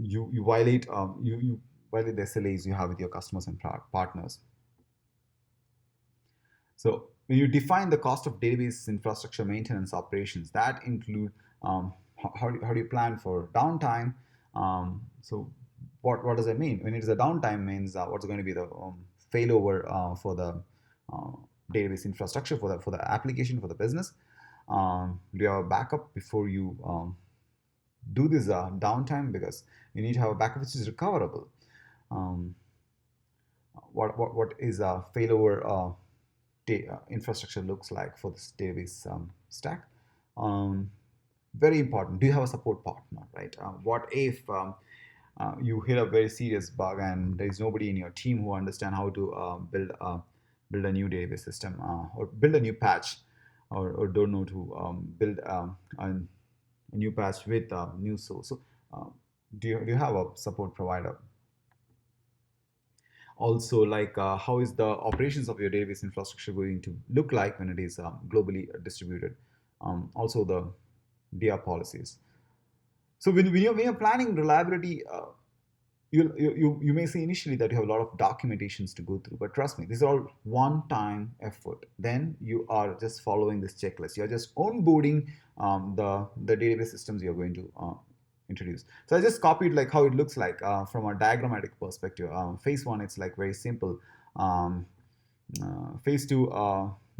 You violate you violate the SLAs you have with your customers and partners. So when you define the cost of database infrastructure maintenance operations, that include how do you plan for downtime? So what does that mean? When it is a downtime, means what's going to be the failover for the database infrastructure, for the application, for the business. Do you have a backup before you do this downtime? Because you need to have a backup which is recoverable. What is a failover infrastructure looks like for this database stack? Very important. Do you have a support partner, right? What if you hit a very serious bug and there is nobody in your team who understand how to build a new database system, or build a new patch, or don't know to build a new patch with new source? So do you have a support provider? Also, like how is the operations of your database infrastructure going to look like when it is globally distributed? Also the DR policies. So when you're planning reliability, you may say initially that you have a lot of documentations to go through, but trust me, these are all one-time effort. Then you are just following this checklist. You're just onboarding the database systems you're going to introduce. So I just copied like how it looks like from a diagrammatic perspective. Phase one, it's like very simple. Um, Phase two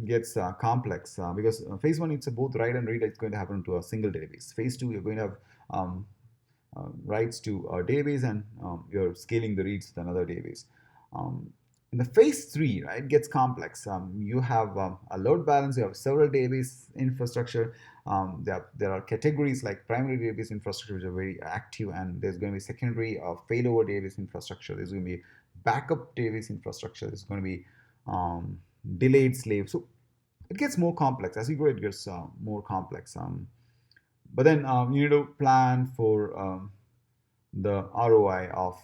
gets complex because phase one, it's a both write and read. It's going to happen to a single database. Phase two, you're going to have um, writes to a database, and you're scaling the reads to another database. Um, in the phase three, right, it gets complex. You have a load balance, you have several database infrastructure. There are categories like primary database infrastructure, which are very active, and there's going to be secondary failover database infrastructure. There's going to be backup database infrastructure. There's going to be delayed slave. So it gets more complex. As you go, it gets more complex. But then you need to plan for the ROI of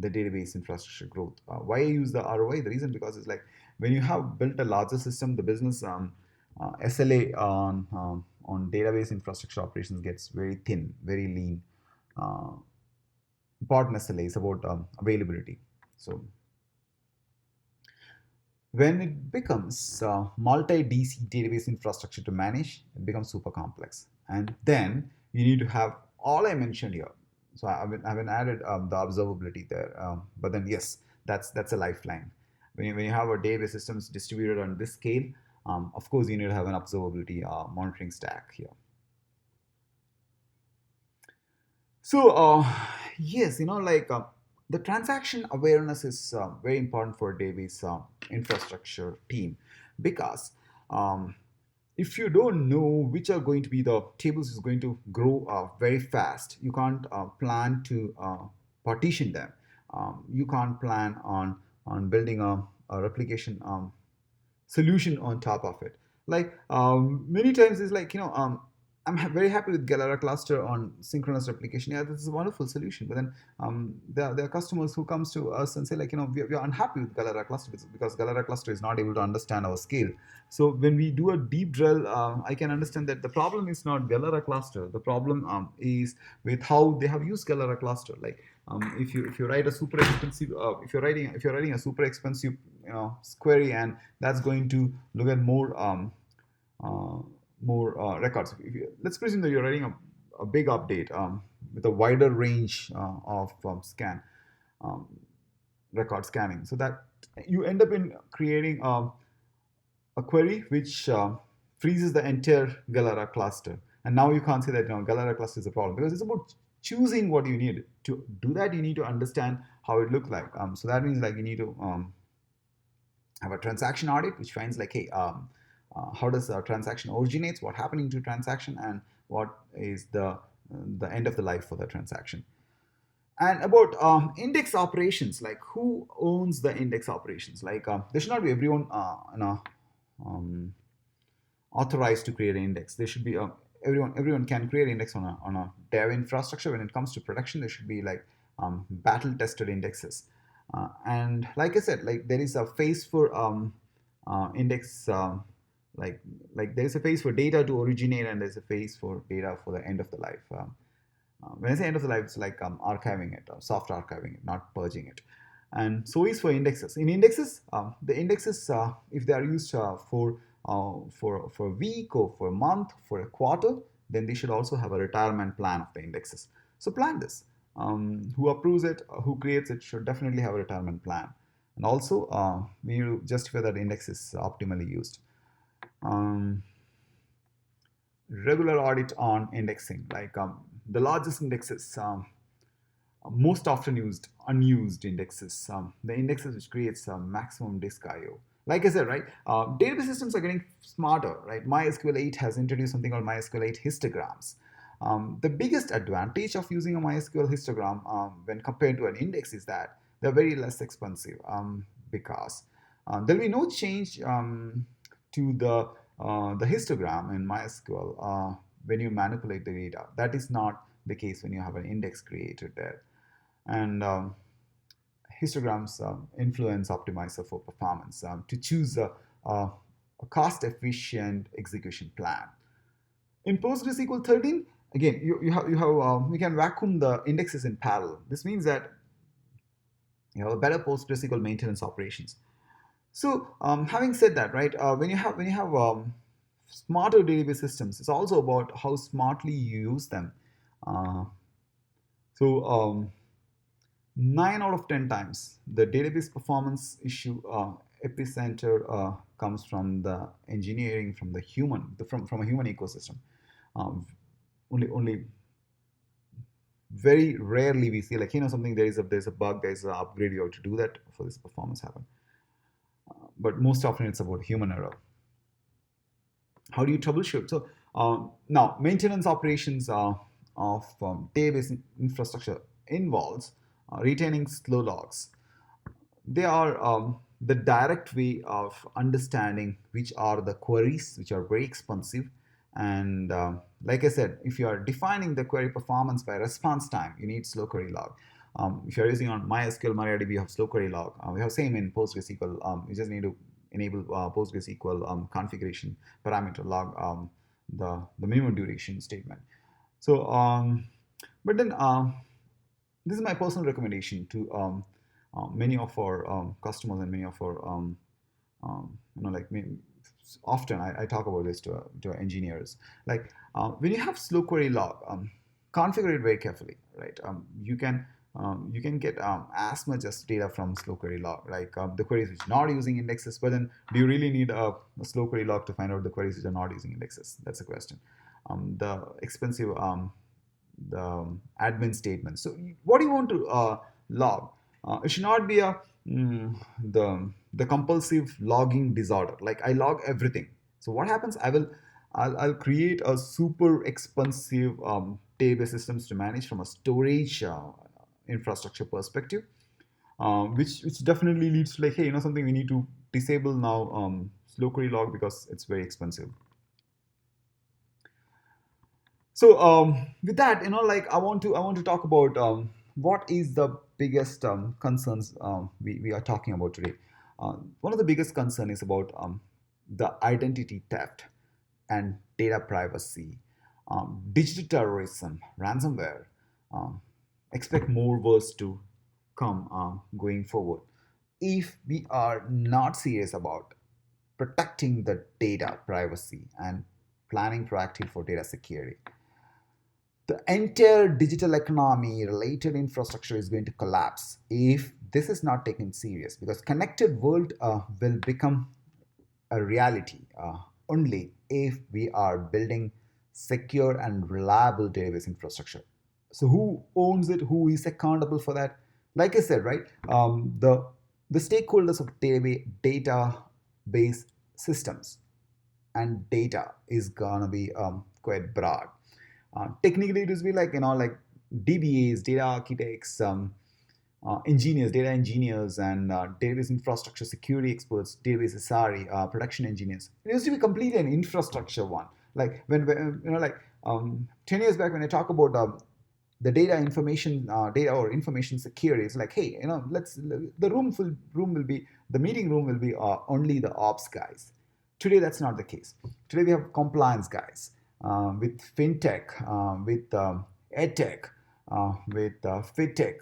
the database infrastructure growth. Why I use the ROI? The reason because it's like when you have built a larger system, the business SLA on database infrastructure operations gets very thin, very lean. Important SLA is about availability. So when it becomes multi-DC database infrastructure to manage, it becomes super complex. And then you need to have all I mentioned here. So I've added the observability there. But then yes, that's a lifeline. When you have a database systems distributed on this scale, of course you need to have an observability monitoring stack here. So yes, like the transaction awareness is very important for a database infrastructure team, because if you don't know which are going to be the tables is going to grow very fast, you can't plan to partition them. You can't plan on building a replication solution on top of it. Like many times it's like, I'm very happy with Galera cluster on synchronous replication. Yeah, this is a wonderful solution. But then there are customers who comes to us and say like, we are unhappy with Galera cluster because Galera cluster is not able to understand our scale. So when we do a deep drill, I can understand that the problem is not Galera cluster. The problem is with how they have used Galera cluster. Like if you write a super expensive, if you're writing a super expensive query, and that's going to look at more records. Let's presume that you're writing a big update with a wider range of um, record scanning, so that you end up in creating a query which freezes the entire Galera cluster. And now you can't say that Galera cluster is a problem, because it's about choosing what you need. To do that, you need to understand how it looks like. So that means like you need to have a transaction audit, which finds like, hey, how does a transaction originates, what happening to transaction, and what is the end of the life for the transaction. And about index operations, like who owns the index operations? Like there should not be everyone authorized to create an index. There should be everyone can create an index on a dev infrastructure. When it comes to production, there should be like battle tested indexes. And like I said, like there is a phase for index. Like there is a phase for data to originate, and there's a phase for data for the end of the life. When I say end of the life, it's like archiving it, or soft archiving it, not purging it. And so is for indexes. In indexes, the indexes, if they are used for a week or for a month, for a quarter, then they should also have a retirement plan of the indexes. So plan this. Who approves it, who creates it, should definitely have a retirement plan. And also, we need to justify that index is optimally used. Regular audit on indexing, like the largest indexes, most often used unused indexes, the indexes which creates maximum disk IO. Like I said, right, database systems are getting smarter, right? MySQL 8 has introduced something called MySQL 8 histograms. The biggest advantage of using a MySQL histogram when compared to an index is that they're very less expensive, because there'll be no change to the histogram in MySQL when you manipulate the data. That is not the case when you have an index created there. And histograms influence optimizer for performance to choose a cost-efficient execution plan. In PostgreSQL 13, again, we can vacuum the indexes in parallel. This means that you have a better PostgreSQL maintenance operations. So having said that, right, when you have smarter database systems, it's also about how smartly you use them. So 9 out of 10 times, the database performance issue epicenter comes from the engineering, from the human, from a human ecosystem. Um, only very rarely we see like something there's a bug, there's an upgrade you have to do that for this performance happen. But most often it's about human error. How do you troubleshoot? So now maintenance operations of database infrastructure involves retaining slow logs. They are the direct way of understanding which are the queries which are very expensive. And like I said, if you are defining the query performance by response time, you need slow query log. If you're using on MySQL, MariaDB, you have slow query log. We have same in PostgreSQL. You just need to enable PostgreSQL configuration parameter log, the minimum duration statement. So, but then this is my personal recommendation to many of our customers and many of our like often I talk about this to our engineers. Like when you have slow query log, configure it very carefully, right? You can get as much as data from slow query log, like the queries which are not using indexes. But then, do you really need a slow query log to find out the queries which are not using indexes? That's the question. The expensive the admin statements. So what do you want to log? It should not be the compulsive logging disorder. Like I log everything. So what happens? I'll create a super expensive database systems to manage from a storage infrastructure perspective, which definitely leads to like, hey, something we need to disable now slow query log because it's very expensive. So with that, like I want to talk about what is the biggest concerns we are talking about today. One of the biggest concern is about the identity theft and data privacy, digital terrorism, ransomware. Um, expect more worse to come going forward if we are not serious about protecting the data privacy and planning proactive for data security. The entire digital economy related infrastructure is going to collapse if this is not taken serious, because connected world will become a reality only if we are building secure and reliable database infrastructure. So who owns it? Who is accountable for that? Like I said, right, the stakeholders of database systems and data is gonna be quite broad. Technically, it will be like like DBAs, data architects, engineers, data engineers, and database infrastructure security experts, database SRE, production engineers. It used to be completely an infrastructure one. Like when 10 years back when I talk about the data or information security, it's like, hey, let's the room will be the meeting room will be only the ops guys. Today, that's not the case. Today, we have compliance guys with fintech, with edtech, with fintech.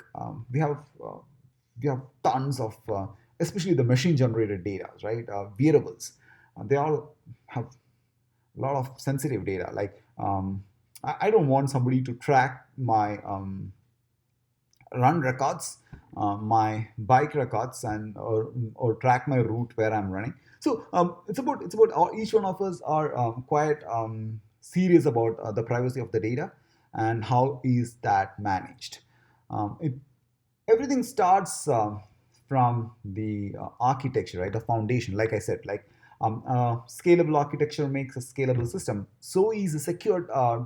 We have tons of, especially the machine-generated data, right? Wearables. They all have a lot of sensitive data. Like I don't want somebody to track my run records, my bike records, and or track my route where I'm running. So it's about each one of us are quite serious about the privacy of the data and how is that managed. It Everything starts from the architecture, right? The foundation, like I said, like scalable architecture makes a scalable system. So is a secure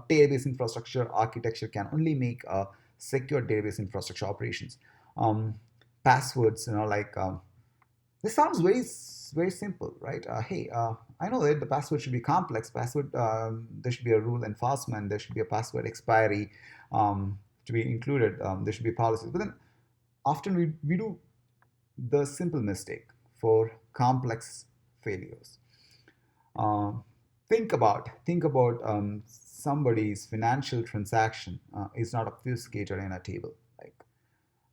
database infrastructure architecture can only make a secure database infrastructure operations. Passwords, like this sounds very simple, right? Hey, I know that the password should be complex. Password, there should be a rule enforcement. There should be a password expiry to be included. There should be policies. But then often we do the simple mistake for complex failures. Um, think about somebody's financial transaction is not obfuscated in a table. Like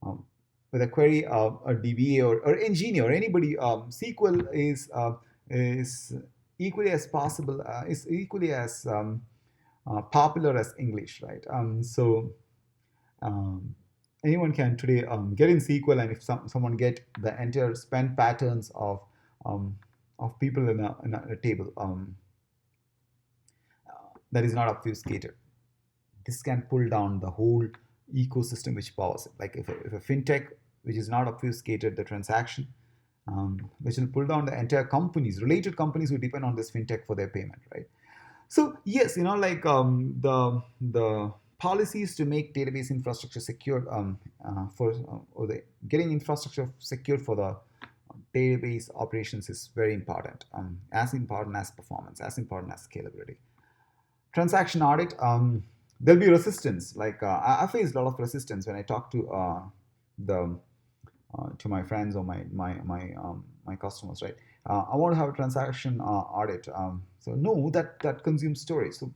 um, with a query, a DBA or engineer or anybody, SQL is equally as possible, is equally as popular as English, right? So Um, Anyone can today get in SQL, and if someone get the entire spend patterns um, of people in a table that is not obfuscated, this can pull down the whole ecosystem which powers it. Like if a fintech which is not obfuscated the transaction, which will pull down the entire companies, related companies who depend on this fintech for their payment, right? So yes, like the policies to make database infrastructure secure for or the getting infrastructure secured for the database operations is very important, as important as performance, as important as scalability. Transaction audit, there'll be resistance. Like I face a lot of resistance when I talk the to my friends or my customers, right? I want to have a transaction audit. So no, that consumes storage. So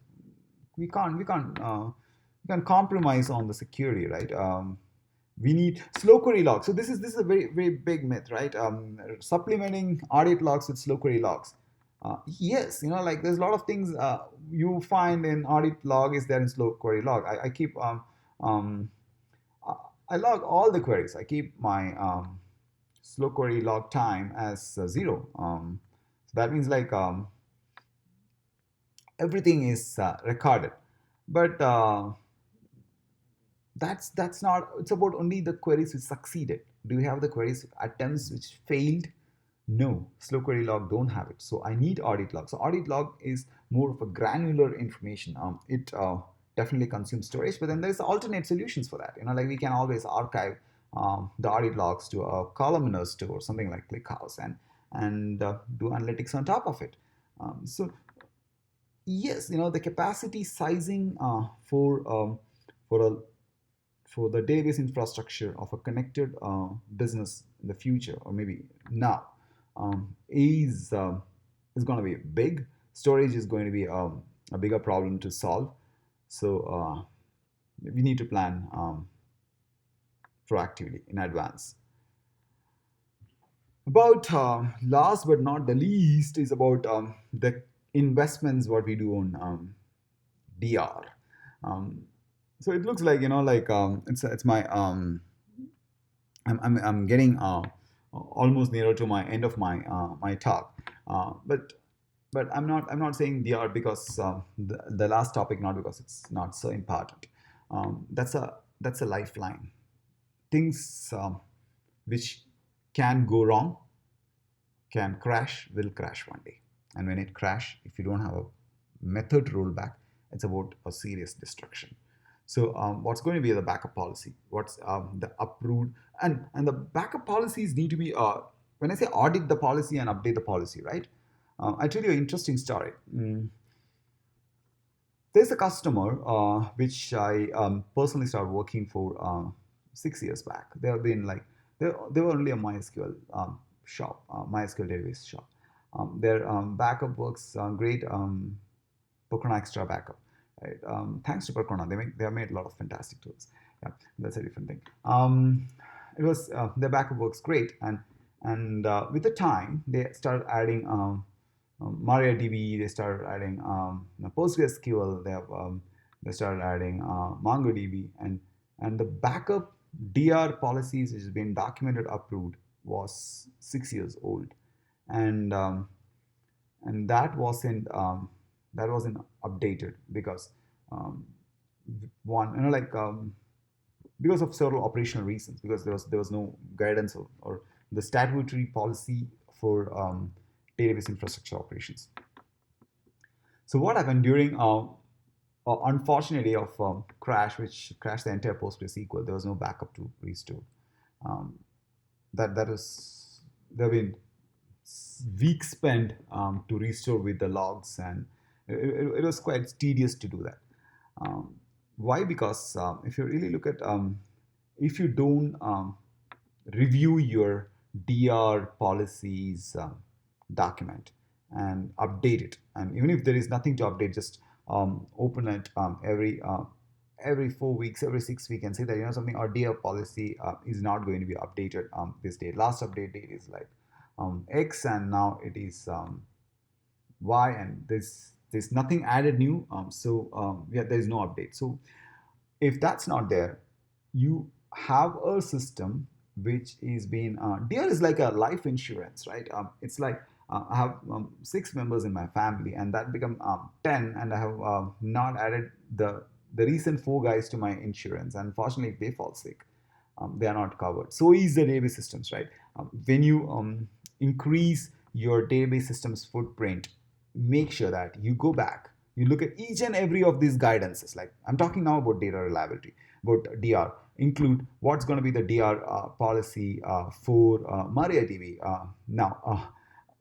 we can't compromise on the security, right? We need slow query logs. So this is a very very big myth, right? Supplementing audit logs with slow query logs. Yes, like there's a lot of things you find in audit log is there in slow query log. I keep um, I log all the queries. I keep my slow query log time as 0. So that means like everything is recorded. But that's not. It's about only the queries which succeeded. Do you have the queries attempts which failed? No, slow query log don't have it. So I need audit log. So audit log is more of a granular information. It definitely consumes storage, but then there's alternate solutions for that. Like we can always archive the audit logs to a columnar store, something like ClickHouse, and do analytics on top of it. So yes, the capacity sizing for a for the database infrastructure of a connected business in the future, or maybe now, is going to be big. Storage is going to be a bigger problem to solve. So we need to plan proactively in advance. About last but not the least is about the investments what we do on DR. Um, so it looks like it's my I'm getting almost nearer to my end of my talk, but I'm not saying DR because the last topic, not because it's not so important. That's a lifeline. Things which can go wrong, can crash, will crash one day. And when it crash, if you don't have a method to roll back, it's about a serious destruction. So what's going to be the backup policy? What's the approved, and the backup policies need to be when I say audit the policy and update the policy, right? I'll tell you an interesting story. There's a customer which I personally started working for 6 years back. They have been like they were only a MySQL shop, MySQL database shop. Their backup works great. Percona Extra Backup. Right? Thanks to Percona, they have made a lot of fantastic tools. Yeah, that's a different thing. It was their backup works great, and with the time they started adding MariaDB. They started adding PostgreSQL. They started adding MongoDB, and the backup DR policies which has been documented approved was 6 years old, and that wasn't updated because one because of several operational reasons, because there was no guidance or the statutory policy for database infrastructure operations. So what happened during unfortunate day of crash, which crashed the entire PostgreSQL? There was no backup to restore. Um, that was there have been weeks spent to restore with the logs, and it was quite tedious to do that. Why? Because if you really look at if you don't review your DR policies document and update it, and even if there is nothing to update, just open it every 4 weeks, every 6 weeks, and say that something, our DR policy is not going to be updated this date. Last update date is like X, and now it is Y, and there's nothing added new. So yeah, there is no update. So if that's not there, you have a system which is being deer is like a life insurance, right? It's like I have 6 members in my family, and that become 10, and I have not added the recent 4 guys to my insurance. And fortunately, if they fall sick, they are not covered. So is the database systems, right? When you increase your database systems footprint, make sure that you go back, you look at each and every of these guidances. Like I'm talking now about data reliability, about DR. Include what's going to be the DR policy for MariaDB.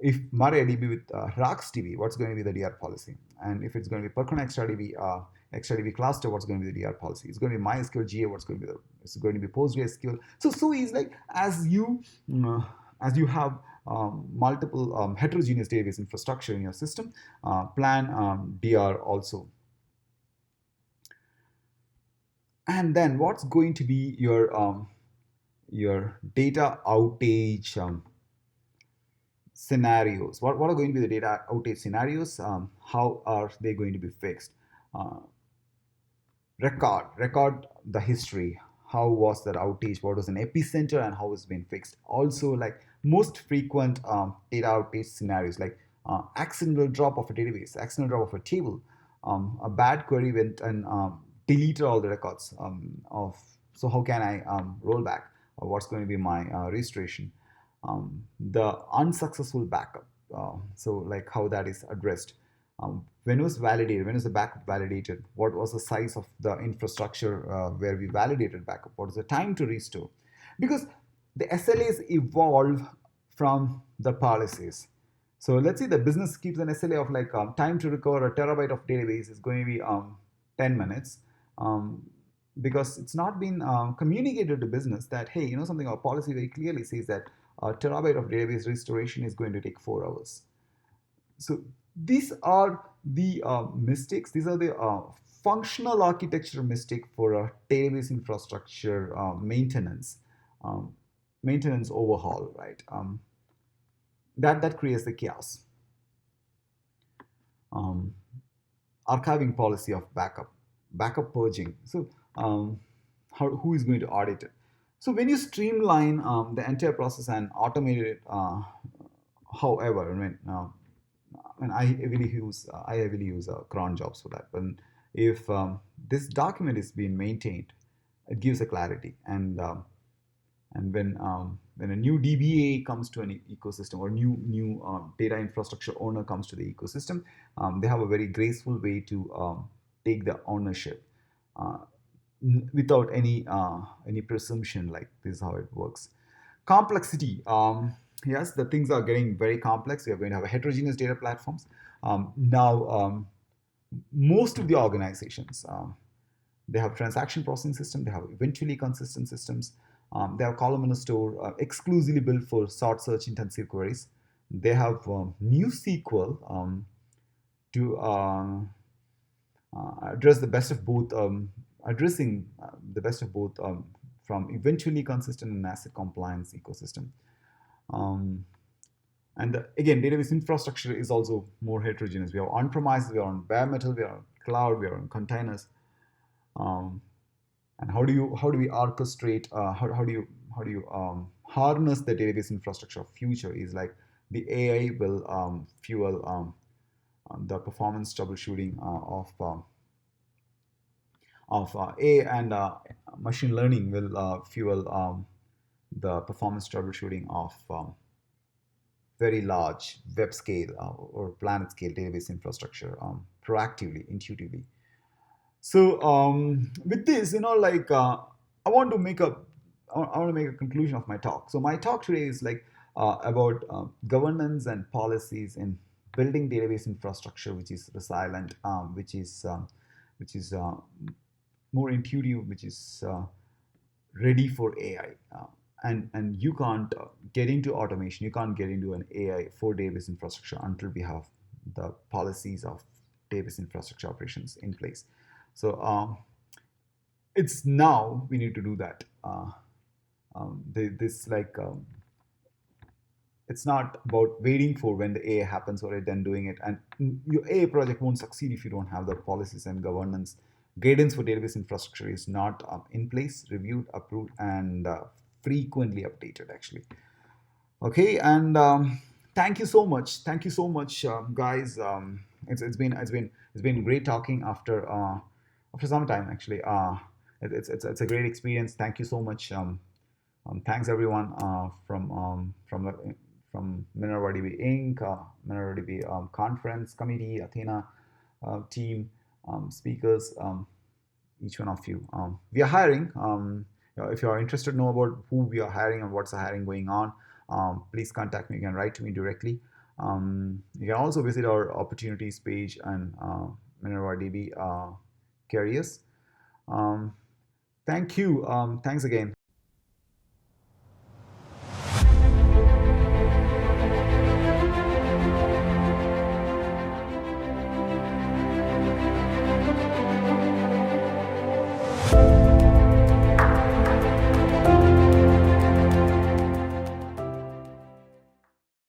If MariaDB with RacksDB, what's going to be the DR policy? And if it's going to be Percona XtraDB cluster, what's going to be the DR policy? It's going to be MySQL GA, what's going to be it's going to be PostgreSQL. So is like as you have multiple heterogeneous database infrastructure in your system, plan DR also. And then what's going to be your data outage scenarios? What are going to be the data outage scenarios? How are they going to be fixed? Record the history. How was that outage? What was an epicenter, and how it's been fixed? Also, like most frequent data outage scenarios, like accidental drop of a database, accidental drop of a table, a bad query went and deleted all the records of. So how can I roll back? Or what's going to be my restoration? The unsuccessful backup. So like how that is addressed. When was validated? When was the backup validated? What was the size of the infrastructure where we validated backup? What is the time to restore? Because the SLAs evolve from the policies. So let's say the business keeps an SLA of like time to recover a terabyte of database is going to be 10 minutes. Because it's not been communicated to business that, hey, you know something, our policy very clearly says that a terabyte of database restoration is going to take 4 hours. So these are the mistakes. These are the functional architecture mistake for a database infrastructure maintenance overhaul, right? That creates the chaos. Archiving policy of backup purging. So who is going to audit it? So when you streamline the entire process and automate it, however, and I heavily use cron jobs for that. But if this document is being maintained, it gives a clarity. And when a new DBA comes to an ecosystem, or new data infrastructure owner comes to the ecosystem, they have a very graceful way to take the ownership without any presumption. Like this is how it works. Complexity. Yes, the things are getting very complex. We are going to have a heterogeneous data platforms. Now, most of the organizations, they have transaction processing system, they have eventually consistent systems, they have columnar store exclusively built for sort search intensive queries. They have new SQL to address the best of both, addressing the best of both from eventually consistent and asset compliance ecosystem. And again, database infrastructure is also more heterogeneous. We are on premises, we are on bare metal, we are on cloud, we are on containers. And how do we orchestrate? How do you harness the database infrastructure of future? Is like the AI will fuel the performance troubleshooting of AI, and machine learning will fuel the performance troubleshooting of very large web scale or planet scale database infrastructure proactively, intuitively. So with this, I want to make a conclusion of my talk. So my talk today is like about governance and policies in building database infrastructure, which is resilient, which is more intuitive, which is ready for AI. And you can't get into automation, you can't get into an AI for database infrastructure until we have the policies of database infrastructure operations in place. So it's now we need to do that. It's not about waiting for when the AI happens or then doing it. And your AI project won't succeed if you don't have the policies and governance guidance for database infrastructure is not in place, reviewed, approved, and frequently updated actually. Okay, and thank you so much, guys. It's been great talking after some time actually. It's a great experience. Thank you so much. Thanks everyone from MinervaDB Inc., MinervaDB conference committee, Athena team, speakers, each one of you. We are hiring. If you are interested to know about who we are hiring and what's the hiring going on, please contact me. You can write to me directly. You can also visit our opportunities page and MinervaDB careers. Thank you. Thanks again.